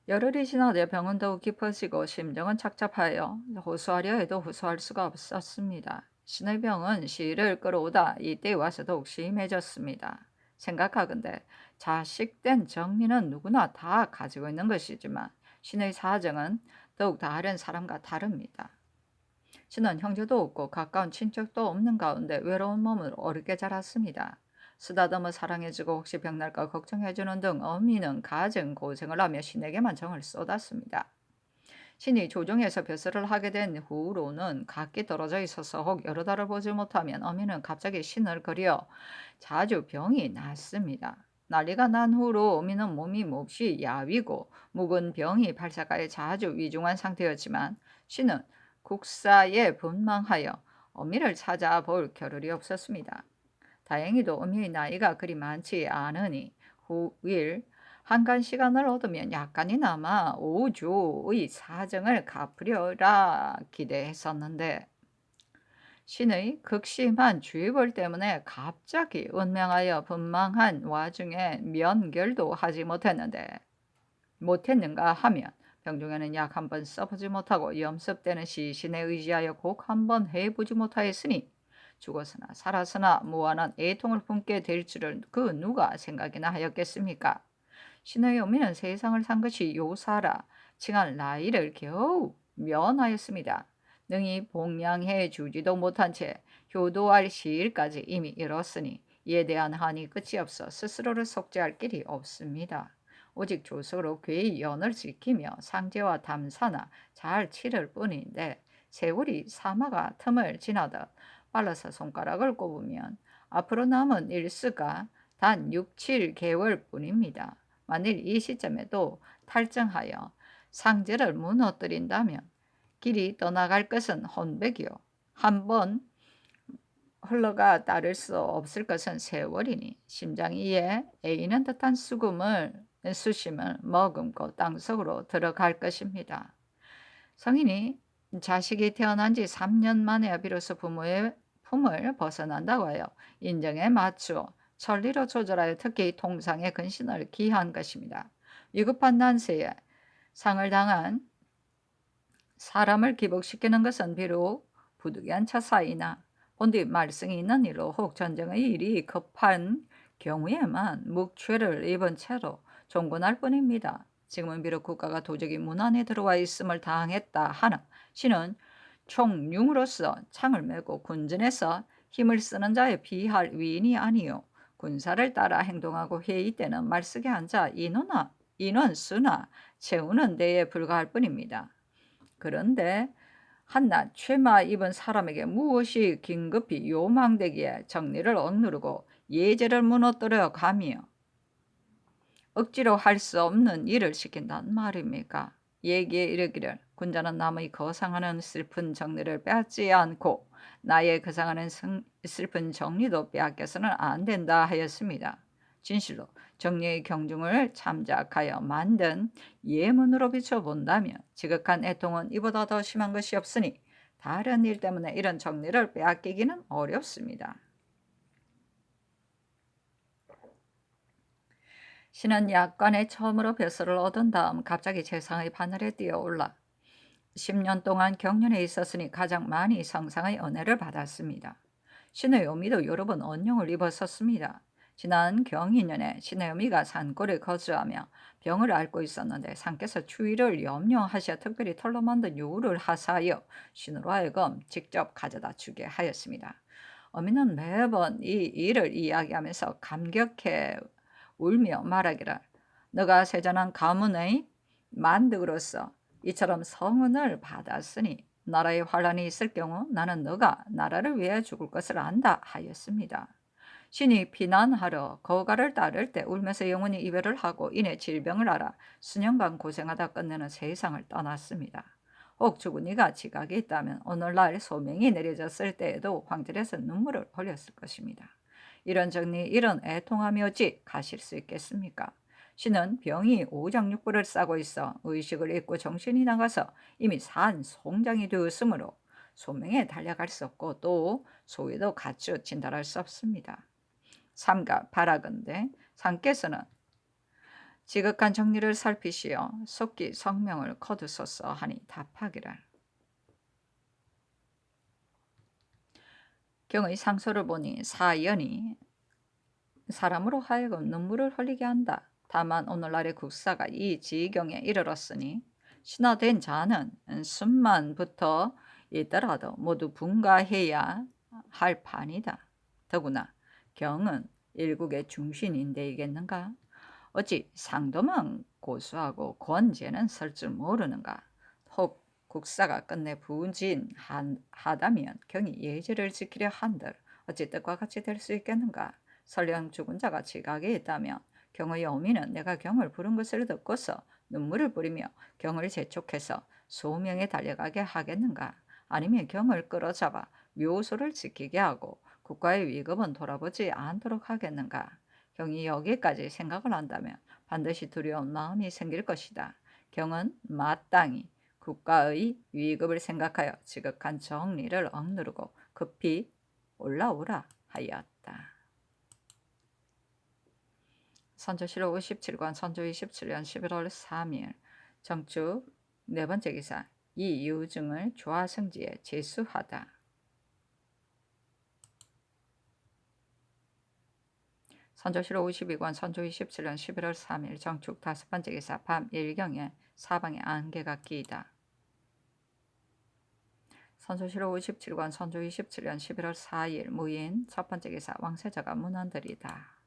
열흘이 지나되 병은 더욱 깊어지고 심정은 착잡하여 호소하려 해도 호소할 수가 없었습니다. 신의 병은 시를 끌어오다 이때에 와서 더욱 심해졌습니다. 생각하건대 자식된 정리는 누구나 다 가지고 있는 것이지만 신의 사정은 더욱 다른 사람과 다릅니다. 신은 형제도 없고 가까운 친척도 없는 가운데 외로운 몸을 어렵게 자랐습니다. 쓰다듬어 사랑해주고 혹시 병날까 걱정해주는 등 어미는 갖은 고생을 하며 신에게만 정을 쏟았습니다. 신이 조정에서 벼슬을 하게 된 후로는 각기 떨어져 있어서 혹 여러 달을 보지 못하면 어미는 갑자기 신을 그려 자주 병이 났습니다. 난리가 난 후로 어미는 몸이 몹시 야위고 묵은 병이 발작하여 자주 위중한 상태였지만 신은 국사에 분망하여 어미를 찾아볼 겨를이 없었습니다. 다행히도 어미의 나이가 그리 많지 않으니 후일 한간 시간을 얻으면 약간이나마 오조의 사정을 갚으려라 기대했었는데 신의 극심한 주입을 때문에 갑자기 운명하여 분망한 와중에 면결도 하지 못했는가 하면 병중에는 약 한 번 써보지 못하고 염습되는 시신에 의지하여 곡 한 번 해보지 못하였으니 죽었으나 살았으나 무한한 애통을 품게 될 줄을 그 누가 생각이나 하였겠습니까? 신의 어미는 세상을 산 것이 요사라 칭할 나이를 겨우 면하였습니다. 능히 봉양해 주지도 못한 채 효도할 시일까지 이미 이뤘으니 이에 대한 한이 끝이 없어 스스로를 속죄할 길이 없습니다. 오직 조석으로 괴의 연을 지키며 상제와 담사나 잘 치를 뿐인데 세월이 사마가 틈을 지나듯 빨라서 손가락을 꼽으면 앞으로 남은 일수가 단 6, 7개월 뿐입니다. 만일 이 시점에도 탈정하여 상제를 무너뜨린다면 길이 떠나갈 것은 혼백이요. 한번 흘러가 따를 수 없을 것은 세월이니 심장 위에 에이는 듯한 수심을 머금고 땅속으로 들어갈 것입니다. 성인이 자식이 태어난 지 3년 만에 비로소 부모의 품을 벗어난다고 하여 인정에 맞추어 천리로 조절하여 특히 통상의 근신을 기한 것입니다. 위급한 난세에 상을 당한 사람을 기복시키는 것은 비록 부득이한 처사이나 본디 말썽이 있는 일로 혹 전쟁의 일이 급한 경우에만 묵죄를 입은 채로 종군할 뿐입니다. 지금은 비록 국가가 도적이 문 안에 들어와 있음을 당했다 하나 신은 총융으로서 창을 메고 군전에서 힘을 쓰는 자에 비할 위인이 아니요 군사를 따라 행동하고 회의 때는 말쓰게 앉아 인원 수나 채우는 데에 불과할 뿐입니다. 그런데 한낱 최마 입은 사람에게 무엇이 긴급히 요망되기에 정리를 억누르고 예제를 무너뜨려 가며 억지로 할 수 없는 일을 시킨단 말입니까? 얘기에 이르기를 군자는 남의 거상하는 슬픈 정리를 빼앗지 않고 나의 거상하는 슬픈 정리도 빼앗겨서는 안 된다 하였습니다. 진실로 정리의 경중을 참작하여 만든 예문으로 비춰본다면 지극한 애통은 이보다 더 심한 것이 없으니 다른 일 때문에 이런 정리를 빼앗기기는 어렵습니다. 신은 약관에 처음으로 벼슬을 얻은 다음 갑자기 세상의 바늘에 뛰어올라 10년 동안 경륜에 있었으니 가장 많이 성상의 은혜를 받았습니다. 신의 어미도 여러 번 언용을 입었었습니다. 지난 경인년에 신의 어미가 산골에 거주하며 병을 앓고 있었는데 산께서 추위를 염려하셔 특별히 털로 만든 요울을 하사하여 신으로 하여금 직접 가져다 주게 하였습니다. 어미는 매번 이 일을 이야기하면서 감격해 울며 말하기를 너가 세전한 가문의 만득으로서 이처럼 성은을 받았으니 나라에 환란이 있을 경우 나는 너가 나라를 위해 죽을 것을 안다 하였습니다. 신이 피난하러 거가를 따를 때 울면서 영원히 이별을 하고 이내 질병을 앓아 수년간 고생하다 끝내는 세상을 떠났습니다. 혹 죽은 이가 지각이 있다면 오늘날 소명이 내려졌을 때에도 황들에서 눈물을 흘렸을 것입니다. 이런 정리 이런 애통함이 어찌 가실 수 있겠습니까? 신은 병이 오장육부를 싸고 있어 의식을 잃고 정신이 나가서 이미 산 송장이 되었으므로 소명에 달려갈 수 없고 또 소위도 갖추어 진달할 수 없습니다. 삼가 바라건대 상께서는 지극한 정리를 살피시어 속기 성명을 거두소서 하니 답하기를 경의 상소를 보니 사연이 사람으로 하여금 눈물을 흘리게 한다. 다만 오늘날의 국사가 이 지경에 이르렀으니 신화된 자는 숨만부터 있더라도 모두 분가해야 할 판이다. 더구나 경은 일국의 중신인데이겠는가? 어찌 상도만 고수하고 권제는 설 줄 모르는가? 혹 국사가 끝내 부진하다면 경이 예제를 지키려 한들 어찌 뜻과 같이 될 수 있겠는가? 설령 죽은 자가 지각에 있다면 경의 어미는 내가 경을 부른 것을 듣고서 눈물을 뿌리며 경을 재촉해서 소명에 달려가게 하겠는가? 아니면 경을 끌어잡아 묘소를 지키게 하고 국가의 위급은 돌아보지 않도록 하겠는가? 경이 여기까지 생각을 한다면 반드시 두려운 마음이 생길 것이다. 경은 마땅히 국가의 위급을 생각하여 지극한 정리를 억누르고 급히 올라오라 하였다. 선조실록 57권 선조 27년 11월 3일 정축 네 번째 기사 이 유증을 조화성지에 제수하다. 선조실록 52권 선조 27년 11월 3일 정축 다섯 번째 기사 밤 1경에 사방에 안개가 끼이다. 선조실록 57권 선조 27년 11월 4일 무인 첫 번째 기사 왕세자가 문안들이다.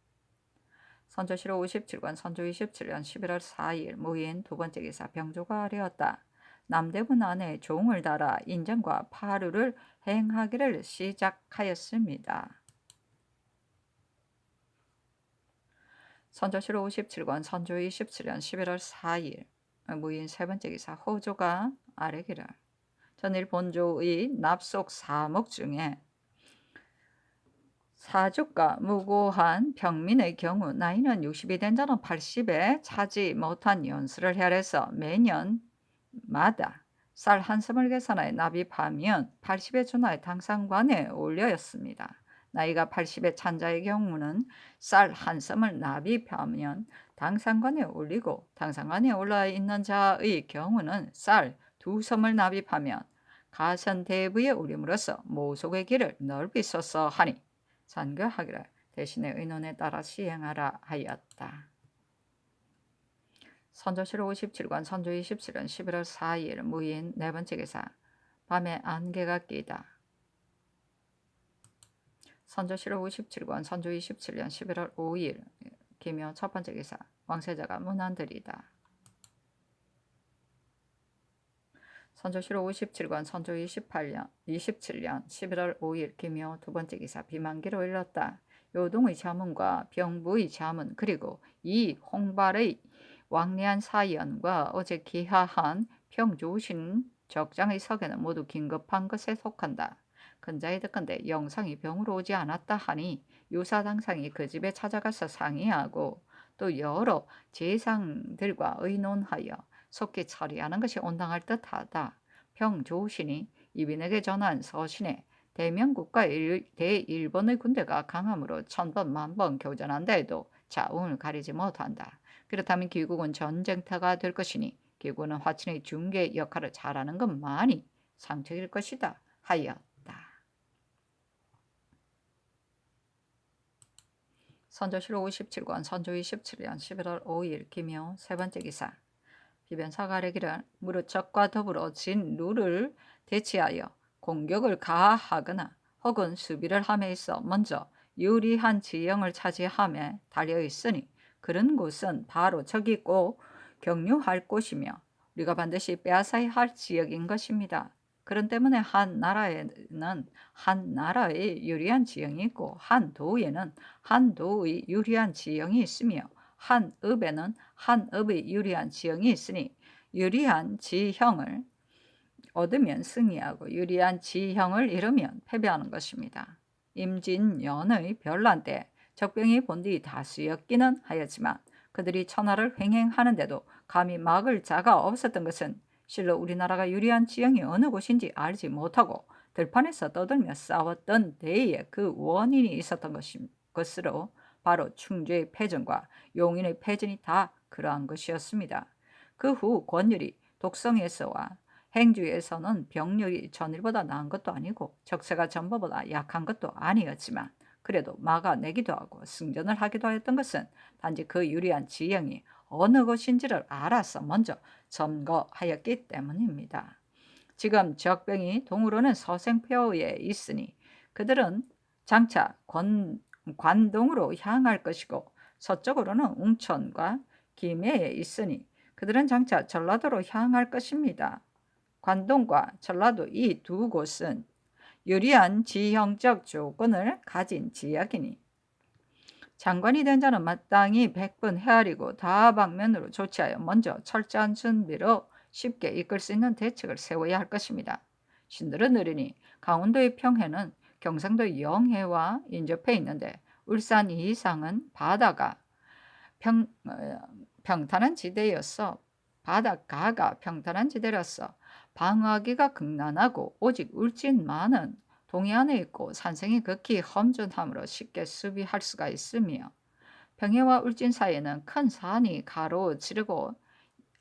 선조실록 57권 선조 27년 11월 4일 무인 두 번째 기사 병조가 아뢰었다. 남대문 안에 종을 달아 인정과 파류를 행하기를 시작하였습니다. 선조실록 57권 선조 27년 11월 4일 무인 세 번째 기사 호조가 아뢰기를 전일 본조의 납속 사목 중에 사주가 무고한 병민의 경우 나이는 60이 된 자는 80에 차지 못한 연수를 헤아려서 매년마다 쌀 한 섬을 계산하여 납입하면 80에 준하여 당상관에 올려였습니다. 나이가 80에 찬 자의 경우는 쌀 한 섬을 납입하면 당상관에 올리고 당상관에 올라 있는 자의 경우는 쌀 두 섬을 납입하면 가선대부에 올림으로써 모속의 길을 넓히소서 하니 zan교하기를 대신에 의논에 따라 시행하라 하였다. 선조실 57관 선조 27년 11월 4일 무인 네 번째 기사. 밤에 안개가 끼다. 선조실 57관 선조 27년 11월 5일 기묘 첫 번째 기사. 왕세자가 문안들이다. 선조실 57관 선조 27년 11월 5일 기묘 두 번째 기사. 비만기로 일렀다. 요동의 자문과 병부의 자문 그리고 이 홍발의 왕래한 사연과 어제 기하한 평조신 적장의 석에는 모두 긴급한 것에 속한다. 근자에 듣건대 영상이 병으로 오지 않았다 하니 유사당상이 그 집에 찾아가서 상의하고 또 여러 재상들과 의논하여 속히 처리하는 것이 온당할 듯하다. 평조신이 이빈에게 전한 서신에 대명국과 대일본의 군대가 강함으로 천번 만번 교전한다 해도 자웅을 가리지 못한다. 그렇다면 귀국은 전쟁터가 될 것이니 기국은 화친의 중개 역할을 잘하는 것만이 상책일 것이다 하였다. 선조실 57권 선조 27년 11월 5일 기묘 세 번째 기사. 비변사가 아래기를 무릇 적과 더불어 진 룰을 대치하여 공격을 가하거나 혹은 수비를 함에 있어 먼저 유리한 지형을 차지함에 달려 있으니 그런 곳은 바로 적이 꼭 경유할 곳이며 우리가 반드시 빼앗아야 할 지역인 것입니다. 그런 때문에 한 나라에는 한 나라의 유리한 지형이 있고 한 도에는 한 도의 유리한 지형이 있으며 한 읍에는 한 읍의 유리한 지형이 있으니 유리한 지형을 얻으면 승리하고 유리한 지형을 잃으면 패배하는 것입니다. 임진년의 별난 때 적병이 본디 다수였기는 하였지만 그들이 천하를 횡행하는데도 감히 막을 자가 없었던 것은 실로 우리나라가 유리한 지형이 어느 곳인지 알지 못하고 들판에서 떠들며 싸웠던 데에 그 원인이 있었던 것으로 바로 충주의 패전과 용인의 패전이 다 그러한 것이었습니다. 그 후 권율이 독성에서와 행주에서는 병력이 전일보다 나은 것도 아니고 적세가 전보다 약한 것도 아니었지만 그래도 막아내기도 하고 승전을 하기도 하였던 것은 단지 그 유리한 지형이 어느 곳인지를 알아서 먼저 점거하였기 때문입니다. 지금 적병이 동으로는 서생표에 있으니 그들은 장차 관동으로 향할 것이고 서쪽으로는 웅천과 김해에 있으니 그들은 장차 전라도로 향할 것입니다. 관동과 전라도 이 두 곳은 유리한 지형적 조건을 가진 지역이니 장관이 된 자는 마땅히 백분 헤아리고 다방면으로 조치하여 먼저 철저한 준비로 쉽게 이끌 수 있는 대책을 세워야 할 것입니다. 신들은 느리니 강원도의 평해는 경상도의 영해와 인접해 있는데 울산 이상은 바다가 평탄한 지대였어. 바닷가가 평탄한 지대라서 방어하기가 극난하고 오직 울진만은 동해안에 있고 산성이 극히 험준하므로 쉽게 수비할 수가 있으며 평해와 울진 사이에는 큰 산이 가로지르고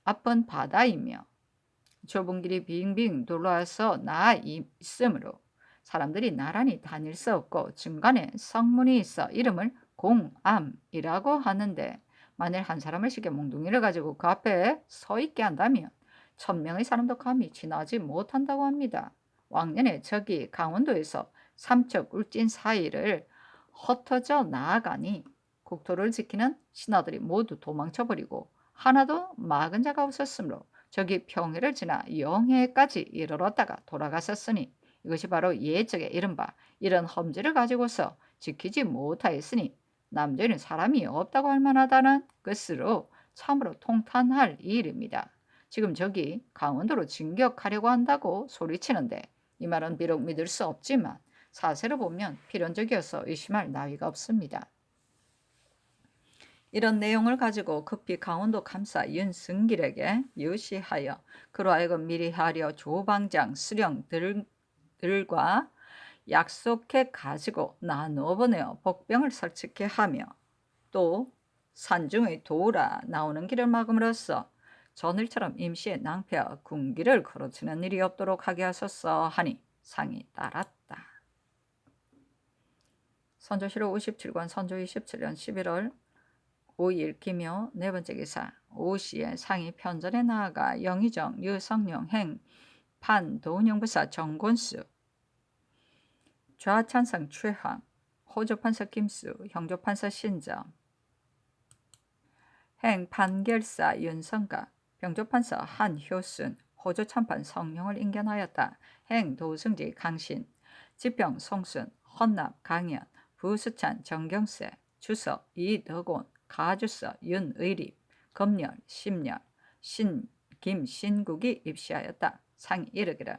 앞은 바다이며 좁은 길이 빙빙 둘러서 나 있으므로 사람들이 나란히 다닐 수 없고 중간에 성문이 있어 이름을 공암이라고 하는데 만일 한 사람을 시켜 몽둥이를 가지고 그 앞에 서 있게 한다면 1000명의 사람도 감히 지나지 못한다고 합니다. 왕년에 적이 강원도에서 삼척 울진 사이를 흩어져 나아가니 국토를 지키는 신하들이 모두 도망쳐버리고 하나도 막은 자가 없었으므로 적이 평해를 지나 영해까지 이르렀다가 돌아갔었으니 이것이 바로 옛적의 이른바 이런 험지를 가지고서 지키지 못하였으니 남자는 사람이 없다고 할 만하다는 것으로 참으로 통탄할 일입니다. 지금 적이 강원도로 진격하려고 한다고 소리치는데 이 말은 비록 믿을 수 없지만 사세로 보면 필연적이어서 의심할 나위가 없습니다. 이런 내용을 가지고 급히 강원도 감사 윤승길에게 유시하여 그로 하여금 미리 하려 조방장 수령들과 약속해 가지고 나누어 보내어 복병을 설치게 하며 또 산중의 도라 나오는 길을 막음으로써 전일처럼 임시에 낭패와 군기를 걸어치는 일이 없도록 하게 하소서 하니 상이 따랐다. 선조실 57권 선조 27년 11월 5일 김효 네 번째 기사. 오씨의 상이 편전에 나아가 영의정 유성룡 행 판도운영부사 정권수 좌찬성 최황 호조판사 김수 형조판사 신정 행 판결사 윤성가 병조판사 한효순 호조참판 성룡을 인견하였다. 행 도승지 강신 지평 송순 헌납 강연 부수찬 정경세 주서 이덕온 가주서 윤의립 검열 심열 김신국이 입시하였다. 상이 이르기를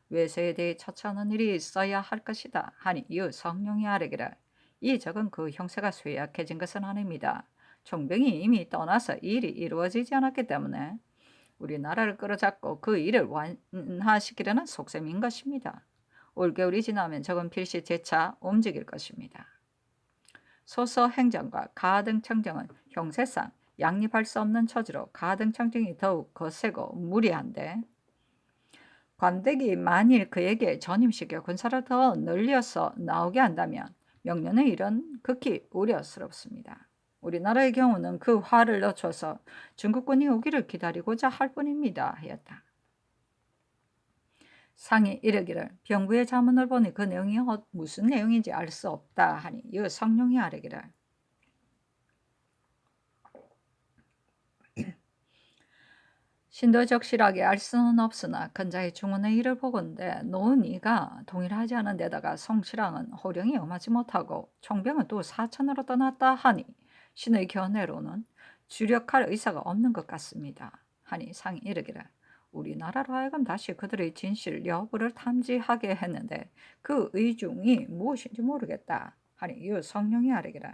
외세에 대해 처처하는 일이 있어야 할 것이다 하니 이후 성룡이 아뢰기를 이 적은 그 형세가 쇠약해진 것은 아닙니다. 총병이 이미 떠나서 일이 이루어지지 않았기 때문에 우리나라를 끌어잡고 그 일을 완화시키려는 속셈인 것입니다. 올겨울이 지나면 적은 필시 재차 움직일 것입니다. 소서 행정과 가등청정은 형세상 양립할 수 없는 처지로 가등청정이 더욱 거세고 무리한데 관댁이 만일 그에게 전임시켜 군사를 더 늘려서 나오게 한다면 명령의 일은 극히 우려스럽습니다. 우리나라의 경우는 그 화를 늦춰서 중국군이 오기를 기다리고자 할 뿐입니다. 하였다. 상이 이르기를 병부의 자문을 보니 그 내용이 무슨 내용인지 알 수 없다 하니 이 성룡이 아뢰기를 신도 적실하게 알 수는 없으나 근자의 중원의 일을 보건대 노은이가 동일하지 않은 데다가 성실왕은 호령이 엄하지 못하고 총병은 또 사천으로 떠났다 하니 신의 견해로는 주력할 의사가 없는 것 같습니다. 하니 상이 이르기를 우리나라로 하여금 다시 그들의 진실 여부를 탐지하게 했는데 그 의중이 무엇인지 모르겠다 하니 이 성룡이 아뢰기를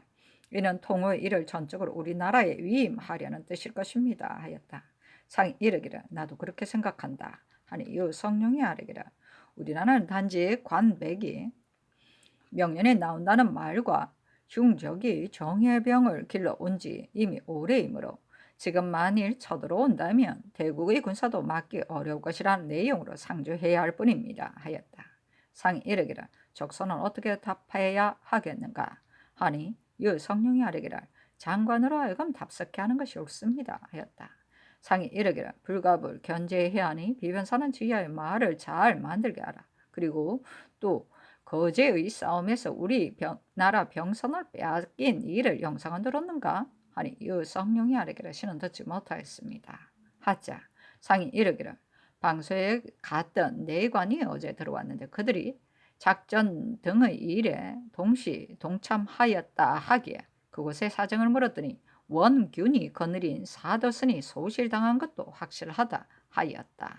이는 통의 일을 전적으로 우리나라에 위임하려는 뜻일 것입니다. 하였다. 상이 이르기를 나도 그렇게 생각한다 하니 이 성룡이 아뢰기를 우리나라는 단지 관백이 명년에 나온다는 말과 흉적이 정예병을 길러온 지 이미 오래이므로 지금 만일 쳐들어온다면 대국의 군사도 막기 어려울 것이라는 내용으로 상주해야 할 뿐입니다. 하였다. 상이 이르기를 적선은 어떻게 답해야 하겠는가 하니 이 성룡이 아뢰기를 장관으로 하여금 답석해 하는 것이 옳습니다. 하였다. 상이 이르기를 불갑을 견제해야 하니 비변사는 지휘하여 말을 잘 만들게 하라. 그리고 또 거제의 싸움에서 우리 나라 병선을 빼앗긴 일을 영상은 들었는가? 하니 이 성룡이 아뢰기를 신은 듣지 못하였습니다. 하자 상이 이르기를 방소에 갔던 내관이 어제 들어왔는데 그들이 작전 등의 일에 동참하였다 하기에 그곳의 사정을 물었더니 원균이 거느린 사도선이 소실당한 것도 확실하다 하였다.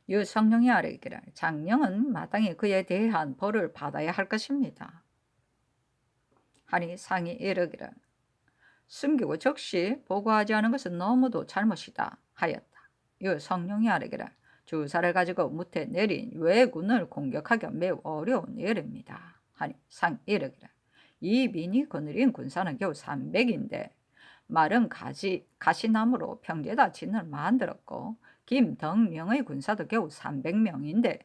유성룡이 아뢰기를 장령은 마땅히 그에 대한 벌을 받아야 할 것입니다. 하니 상이 이르기를 숨기고 적시 보고하지 않은 것은 너무도 잘못이다 하였다. 유성룡이 아뢰기를 주사를 가지고 무태 내린 왜군을 공격하기 매우 어려운 일입니다. 하니 상이 이르기를 이 민이 거느린 군사는 겨우 300인데 마른 가시나무로 평지에다 진을 만들었고 김덕령의 군사도 겨우 300명인데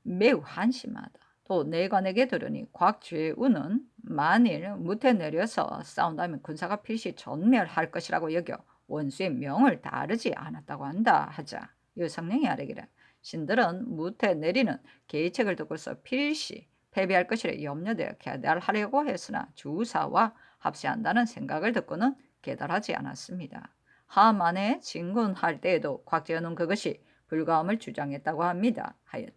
매우 한심하다. 또 내관에게 들으니 곽죄우는 만일 무태 내려서 싸운다면 군사가 필시 전멸할 것이라고 여겨 원수의 명을 다르지 않았다고 한다 하자 유성룡이 아뢰기를 신들은 무태 내리는 계책을 듣고서 필시 패배할 것이라 염려되어 계달하려고 했으나 주사와 합세한다는 생각을 듣고는 계달하지 않았습니다. 하만에 진군할 때에도 곽재현은 그것이 불가함을 주장했다고 합니다. 하였다.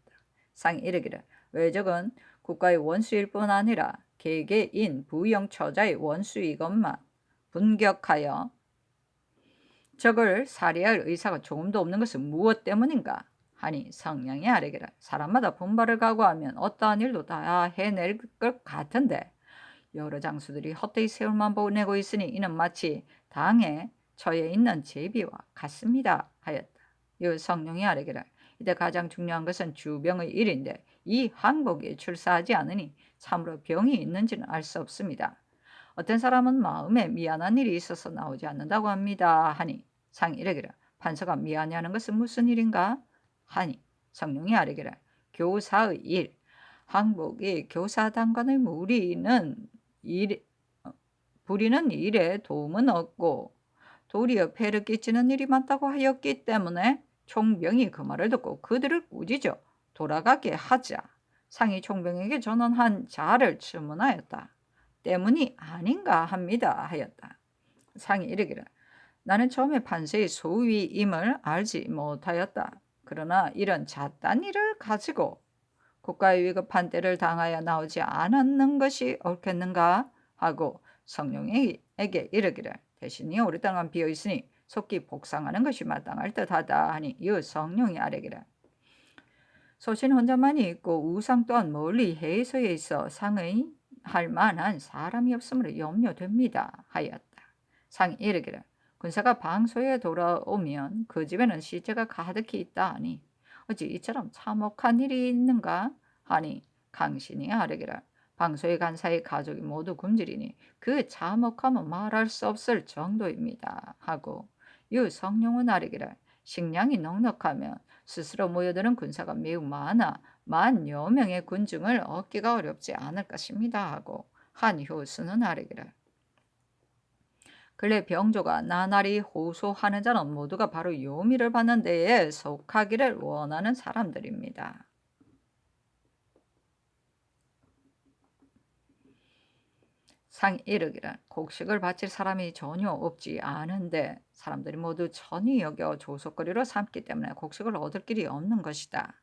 상이 이르기를 외적은 국가의 원수일 뿐 아니라 개개인 부영처자의 원수이것만 분격하여 적을 살해할 의사가 조금도 없는 것은 무엇 때문인가? 하니 성령이 아뢰기를 사람마다 분발을 각오하면 어떠한 일도 다 해낼 것 같은데 여러 장수들이 헛되이 세월만 보내고 있으니 이는 마치 당에 처해 있는 제비와 같습니다. 하였다. 이 성령이 아뢰기를 이때 가장 중요한 것은 주병의 일인데 이 항복에 출사하지 않으니 참으로 병이 있는지는 알 수 없습니다. 어떤 사람은 마음에 미안한 일이 있어서 나오지 않는다고 합니다. 하니 상이 이르기를 판서가 미안해하는 것은 무슨 일인가? 하니 성령이 아뢰기를 교사의 일 항복이 교사단관의 무리는 부리는 일에 도움은 없고 도리어 폐를 끼치는 일이 많다고 하였기 때문에 총병이 그 말을 듣고 그들을 꾸짖어 돌아가게 하자 상이 총병에게 전원한 자를 주문하였다. 때문이 아닌가 합니다 하였다. 상이 이르기를 나는 처음에 판세의 소위임을 알지 못하였다. 그러나 이런 잣단 일을 가지고 국가의 위급한 때를 당하여 나오지 않았는 것이 옳겠는가 하고 성령에게 이르기를 대신이 우리 땅은 비어있으니 속히 복상하는 것이 마땅할 듯하다 하니 이어 성령이 아뢰기를 소신 혼자만이 있고 우상 또한 멀리 해서에 있어 상의 할 만한 사람이 없으므로 염려됩니다 하였다. 상이 이르기를 군사가 방소에 돌아오면 그 집에는 시체가 가득히 있다 하니 어찌 이처럼 참혹한 일이 있는가 하니 강신이 아뢰기를 방소에 간 사이 가족이 모두 굶주리니 그 참혹함은 말할 수 없을 정도입니다 하고 유 성령은 아뢰기를 식량이 넉넉하면 스스로 모여드는 군사가 매우 많아 만여 명의 군중을 얻기가 어렵지 않을 것입니다 하고 한 효수는 아뢰기를 근래 병조가 나날이 호소하는 자는 모두가 바로 요미를 받는 데에 속하기를 원하는 사람들입니다. 상이 이르기를 곡식을 바칠 사람이 전혀 없지 않은데 사람들이 모두 천히 여겨 조속거리로 삼기 때문에 곡식을 얻을 길이 없는 것이다.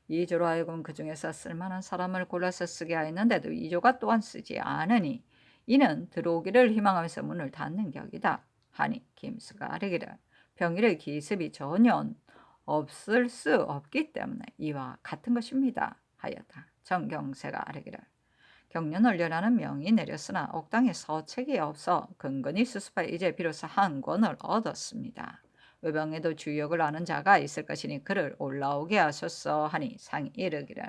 이조로 하여금 그 중에서 쓸만한 사람을 골라서 쓰게 하였는데도 이조가 또한 쓰지 않으니 이는 들어오기를 희망하면서 문을 닫는 격이다 하니 김수가 아뢰기를 병일의 기습이 전혀 없을 수 없기 때문에 이와 같은 것입니다 하였다. 정경세가 아뢰기를 경련을련하는 명이 내렸으나 옥당에 서책이 없어 근근히 수습하여 이제 비로소 한 권을 얻었습니다. 외방에도 주역을 아는 자가 있을 것이니 그를 올라오게 하소서 하니 상이 이르기를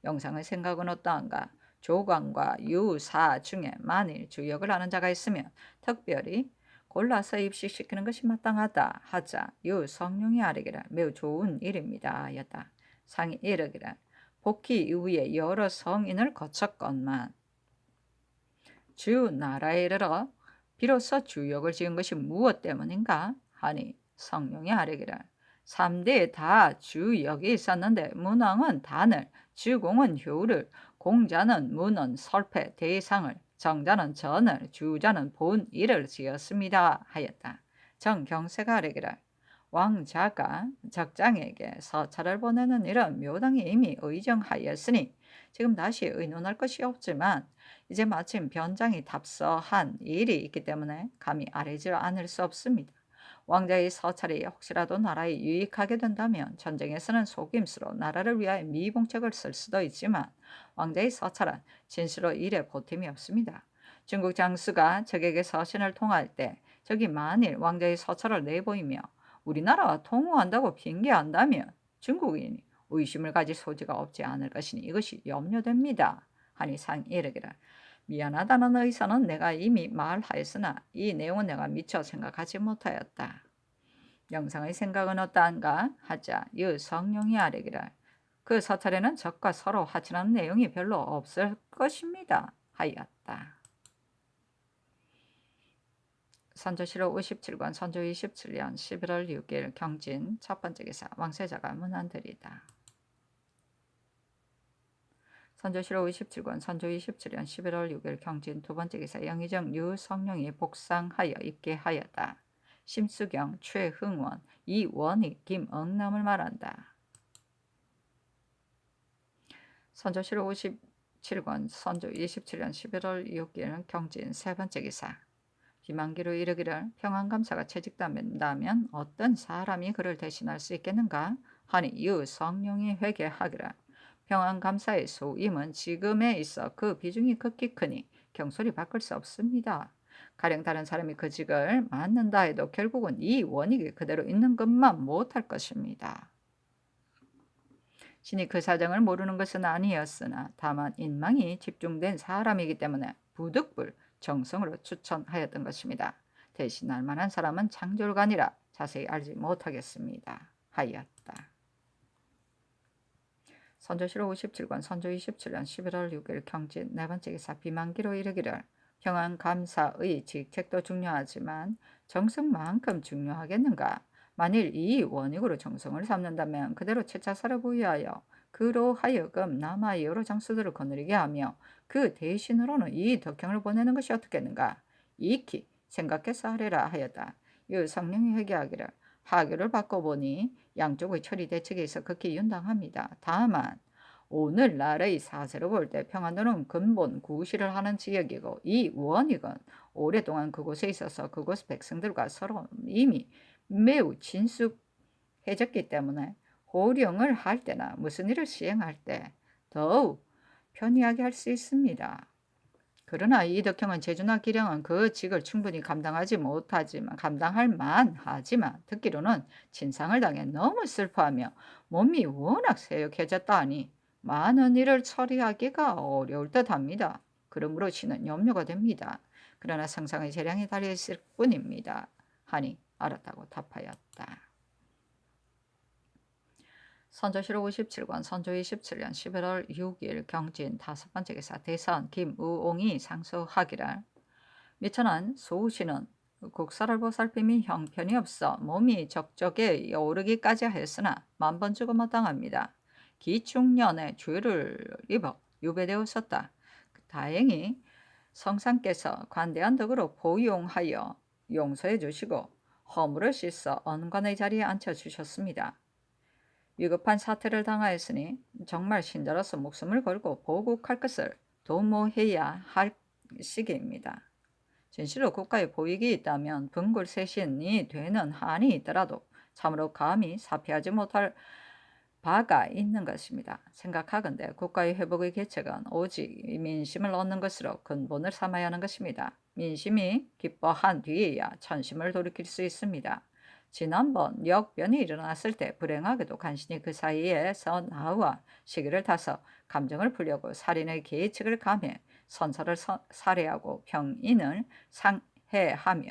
영상의 생각은 어떠한가 조광과 유사 중에 만일 주역을 아는 자가 있으면 특별히 골라서 입시시키는 것이 마땅하다 하자 유성룡이 아뢰기를 매우 좋은 일입니다 하였다. 상이 이르기를 복희 이후에 여러 성인을 거쳤건만 주 나라에 이르러 비로소 주역을 지은 것이 무엇 때문인가 하니 성령이 아뢰기를 3대에 다 주역이 있었는데 문왕은 단을, 주공은 효를, 공자는 문은 설패, 대상을, 정자는 전을, 주자는 본일을 지었습니다 하였다. 정경세가 아뢰기를 왕자가 적장에게 서찰을 보내는 일은 묘당이 이미 의정하였으니 지금 다시 의논할 것이 없지만 이제 마침 변장이 답서한 일이 있기 때문에 감히 아뢰지 않을 수 없습니다. 왕자의 서찰이 혹시라도 나라에 유익하게 된다면 전쟁에서는 속임수로 나라를 위하여 미봉책을 쓸 수도 있지만 왕자의 서찰은 진실로 일에 보탬이 없습니다. 중국 장수가 적에게 서신을 통할 때 적이 만일 왕자의 서찰을 내보이며 우리나라와 통우한다고 핑계한다면 중국인이 의심을 가질 소지가 없지 않을 것이니 이것이 염려됩니다. 하니 상이 이르기를 미안하다는 의사는 내가 이미 말하였으나 이 내용은 내가 미처 생각하지 못하였다. 영상의 생각은 어떠한가 하자 유 성령이 아뢰기를 그 서찰에는 적과 서로 화친하는 내용이 별로 없을 것입니다 하였다. 선조실록 57권 선조 27년 11월 6일 경진 첫 번째 기사 왕세자가 문안드리다. 선조실록 57권 선조 27년 11월 6일 경진 두 번째 기사 영의정 유성룡이 복상하여 입계하였다. 심수경, 최흥원, 이원익, 김응남을 말한다. 선조실록 57권 선조 27년 11월 6일 경진 세 번째 기사 비만기로 이르기를 평안감사가 채직된다면 어떤 사람이 그를 대신할 수 있겠는가 하니 유성룡이 회개하기를 평안감사의 소임은 지금에 있어 그 비중이 극히 크니 경솔히 바꿀 수 없습니다. 가령 다른 사람이 그 직을 맡는다 해도 결국은 이 원익이 그대로 있는 것만 못할 것입니다. 신이 그 사정을 모르는 것은 아니었으나 다만 인망이 집중된 사람이기 때문에 부득불 정성으로 추천하였던 것입니다. 대신할 만한 사람은 창졸간이라 자세히 알지 못하겠습니다. 하였다. 선조실록 57권 선조 27년 11월 6일 경진 네 번째 기사 비만기로 이르기를 평안감사의 직책도 중요하지만 정성만큼 중요하겠는가? 만일 이 원익으로 정성을 삼는다면 그대로 채차사를 부여하여 그로 하여금 남아의 여러 장수들을 거느리게 하며 그 대신으로는 이 덕형을 보내는 것이 어떻겠는가? 익히 생각해서 하리라 하였다. 이 성령이 회개하기를 하교를 바꿔보니 양쪽의 처리 대책에 있어 극히 윤당합니다. 다만 오늘날의 사세로 볼 때 평안도는 근본 구실을 하는 지역이고 이 원익은 오랫동안 그곳에 있어서 그곳 백성들과 서로 이미 매우 친숙해졌기 때문에 호령을 할 때나 무슨 일을 시행할 때 더욱 편리하게 할 수 있습니다. 그러나 이 덕형은 재주나 기량은 그 직을 충분히 감당할 만하지만 듣기로는 진상을 당해 너무 슬퍼하며 몸이 워낙 쇠약해졌다 하니 많은 일을 처리하기가 어려울 듯합니다. 그러므로 신은 염려가 됩니다. 그러나 성상의 재량이 달려있을 뿐입니다. 하니 알았다고 답하였다. 선조실록 57권 선조 27년 11월 6일 경진 5번째 기사 대선 김우옹이 상소하기를 미천한 소우씨는 국사를 보살핌이 형편이 없어 몸이 적적에 오르기까지 하였으나 만번 죽어 마땅합니다. 기중년에 죄를 입어 유배되었었다. 다행히 성상께서 관대한 덕으로 보용하여 용서해 주시고 허물을 씻어 언관의 자리에 앉혀주셨습니다. 위급한 사태를 당하였으니 정말 신자로서 목숨을 걸고 보국할 것을 도모해야 할 시기입니다. 진실로 국가에 보익이 있다면 분골쇄신이 되는 한이 있더라도 참으로 감히 사피하지 못할 바가 있는 것입니다. 생각하건대 국가의 회복의 계책은 오직 민심을 얻는 것으로 근본을 삼아야 하는 것입니다. 민심이 기뻐한 뒤에야 천심을 돌이킬 수 있습니다. 지난번 역변이 일어났을 때 불행하게도 간신히 그 사이에서 나와 시기를 타서 감정을 풀려고 살인의 계책을 감해 선사를 살해하고 병인을 상해하며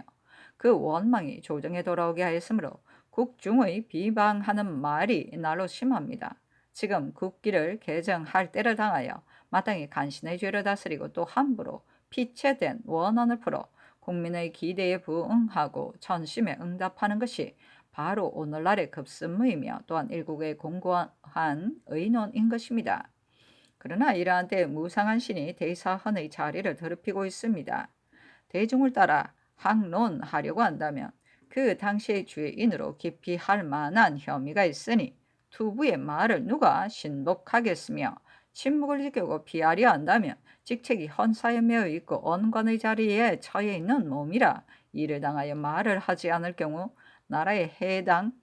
그 원망이 조정에 돌아오게 하였으므로 국중의 비방하는 말이 날로 심합니다. 지금 국기를 개정할 때를 당하여 마땅히 간신의 죄를 다스리고 또 함부로 피체된 원언을 풀어 국민의 기대에 부응하고 천심에 응답하는 것이 바로 오늘날의 급선무이며 또한 일국의 공고한 의논인 것입니다. 그러나 이러한 때 무상한 신이 대사헌의 자리를 더럽히고 있습니다. 대중을 따라 항론하려고 한다면 그 당시의 죄인으로 깊이 할 만한 혐의가 있으니 투부의 말을 누가 신복하겠으며 침묵을 지키고 피하려 한다면 직책이 헌사에 매여 있고 언관의 자리에 처해 있는 몸이라 이를 당하여 말을 하지 않을 경우 나라에 해당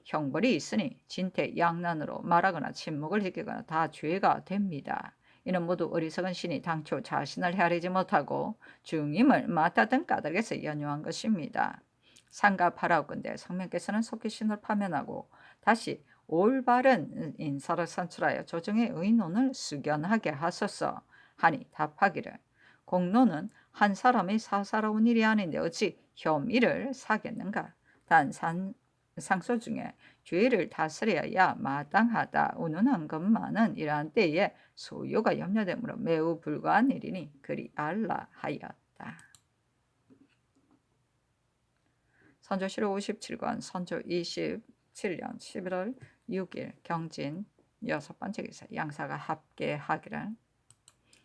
형벌이 있으니 진퇴양난으로 말하거나 침묵을 지키거나 다 죄가 됩니다. 이는 모두 어리석은 신이 당초 자신을 헤아리지 못하고 중임을 맡았던 까닭에서 연유한 것입니다. 상가 8아홉건대 성명께서는 속히 신을 파면하고 다시 올바른 인사를 선출하여 조정의 의논을 수견하게 하소서 하니 답하기를 공론은 한 사람의 사사로운 일이 아닌데 어찌 혐의를 사겠는가. 단 상소 중에 죄를 다스려야 마땅하다 운운한 것만은 이러한 때에 소요가 염려되므로 매우 불가한 일이니 그리 알라 하였다. 선조실록 57권 선조 27년 11월 6일 경진 6번째 기사 양사가 합계하기를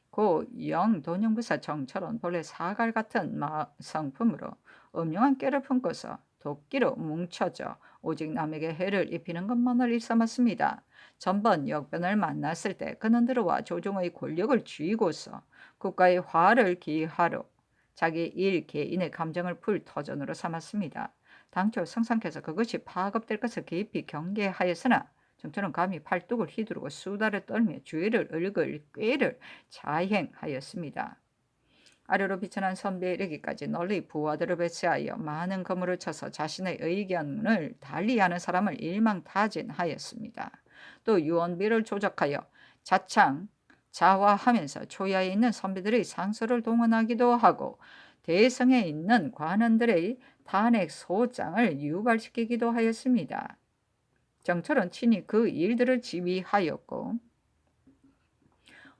고 영돈영부사 정철은 본래 사갈 같은 성품으로 음흉한 깨를 품고서 도끼로 뭉쳐져 오직 남에게 해를 입히는 것만을 일삼았습니다. 전번 역변을 만났을 때 그는 들어와 조정의 권력을 쥐고서 국가의 화를 기하러 자기 일 개인의 감정을 풀 터전으로 삼았습니다. 당초 성상께서 그것이 파급될 것을 깊이 경계하였으나 정철은 감히 팔뚝을 휘두르고 수다를 떨며 주의를 읊을 꾀를 자행하였습니다. 아래로 비천한 선비에 이르기까지 널리 부하들을 배치하여 많은 거물을 쳐서 자신의 의견을 달리하는 사람을 일망타진하였습니다. 또 유언비를 조작하여 자창 자화하면서 초야에 있는 선비들의 상소를 동원하기도 하고 대성에 있는 관원들의 탄핵 소장을 유발시키기도 하였습니다. 정철은 친히 그 일들을 지휘하였고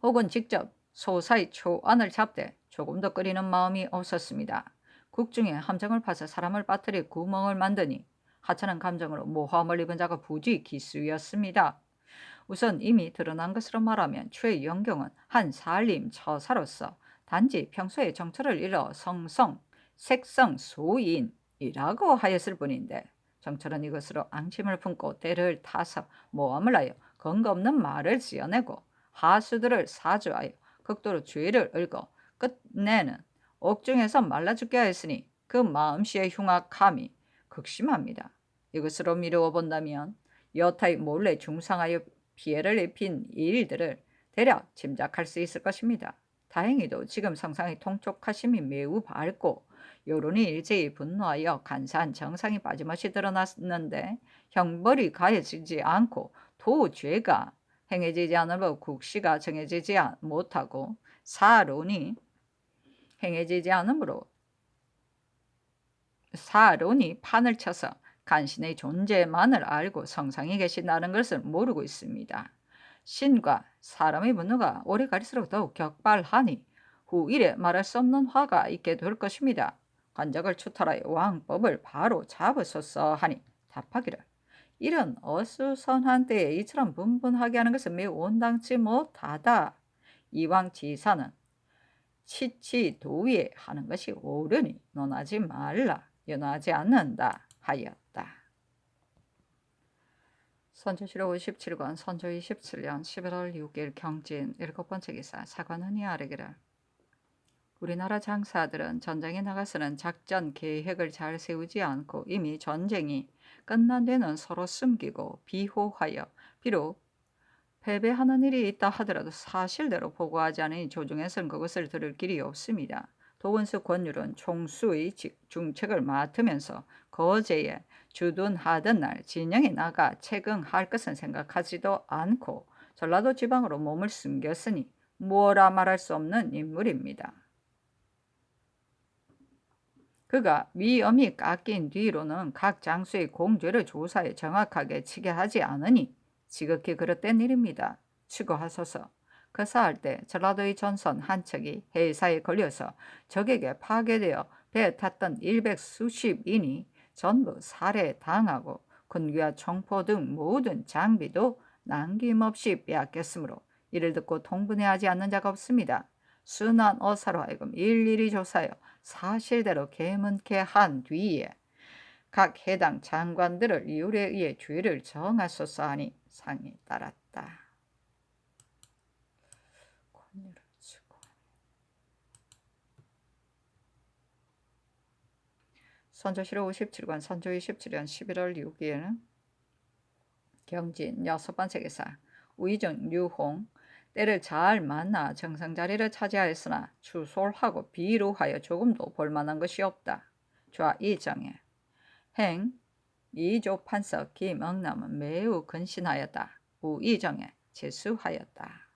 혹은 직접 소사의 초안을 잡되 조금 더 끓이는 마음이 없었습니다. 국중에 함정을 파서 사람을 빠뜨릴 구멍을 만드니 하찮은 감정으로 모함을 입은 자가 부지 기수였습니다. 우선 이미 드러난 것으로 말하면 최영경은 한 산림 처사로서 단지 평소에 정처를 잃어 성성, 색성소인이라고 하였을 뿐인데 정철은 이것으로 앙심을 품고 때를 타서 모함을 하여 근거 없는 말을 지어내고 하수들을 사주하여 극도로 죄를 읊고 끝내는 옥중에서 말라 죽게 하였으니 그 마음씨의 흉악함이 극심합니다. 이것으로 미루어 본다면 여타이 몰래 중상하여 피해를 입힌 일들을 대략 짐작할 수 있을 것입니다. 다행히도 지금 성상의 통촉하심이 매우 밝고 여론이 일제히 분노하여 간사한 정상이 빠짐없이 드러났는데 형벌이 가해지지 않고 도죄가 행해지지 않으므로 국시가 정해지지 못하고 사론이 행해지지 않으므로 사론이 판을 쳐서 간신의 존재만을 알고 성상이 계신다는 것을 모르고 있습니다. 신과 사람의 분노가 오래 갈수록 더욱 격발하니 후일에 말할 수 없는 화가 있게 될 것입니다. 관적을 추탈하여 왕법을 바로 잡으소서 하니 답하기를 이런 어수선한 때에 이처럼 분분하게 하는 것은 매우 온당치 못하다. 이왕 지사는 치치도위에 하는 것이 옳으니 논하지 말라. 연하지 않는다 하였다. 선조실록 57권 선조 27년 11월 6일 경진 7번째 기사 사관원이 아뢰기를 우리나라 장사들은 전쟁에 나가서는 작전 계획을 잘 세우지 않고 이미 전쟁이 끝난 데는 서로 숨기고 비호하여 비록 패배하는 일이 있다 하더라도 사실대로 보고하지 않으니 조중에서는 그것을 들을 길이 없습니다. 도원수 권율은 총수의 중책을 맡으면서 거제에 주둔하던 날 진영에 나가 채경할 것은 생각하지도 않고 전라도 지방으로 몸을 숨겼으니 뭐라 말할 수 없는 인물입니다. 그가 위엄이 깎인 뒤로는 각 장수의 공죄를 조사해 정확하게 치게 하지 않으니 지극히 그릇된 일입니다. 추구하소서. 거사할 때 전라도의 전선 한 척이 해사에 걸려서 적에게 파괴되어 배에 탔던 100수십인이 전부 살해당하고 군기와 총포 등 모든 장비도 남김없이 빼앗겼으므로 이를 듣고 통분해하지 않는 자가 없습니다. 순한 어사로 하여금 일일이 조사하여 사실대로 계문케 한 뒤에 각 해당 장관들을 이율에 의해 죄를 정하소서 하니 상이 따랐다. 선조실록 57권 선조 27년 11월 6일 경진 6번째 기사 우의정 류홍 때를 잘 만나 정상자리를 차지하였으나 추솔하고 비루하여 조금도 볼만한 것이 없다. 좌 이정에 행 이조 판서 김응남은 매우 근신하였다. 우이정에 제수하였다.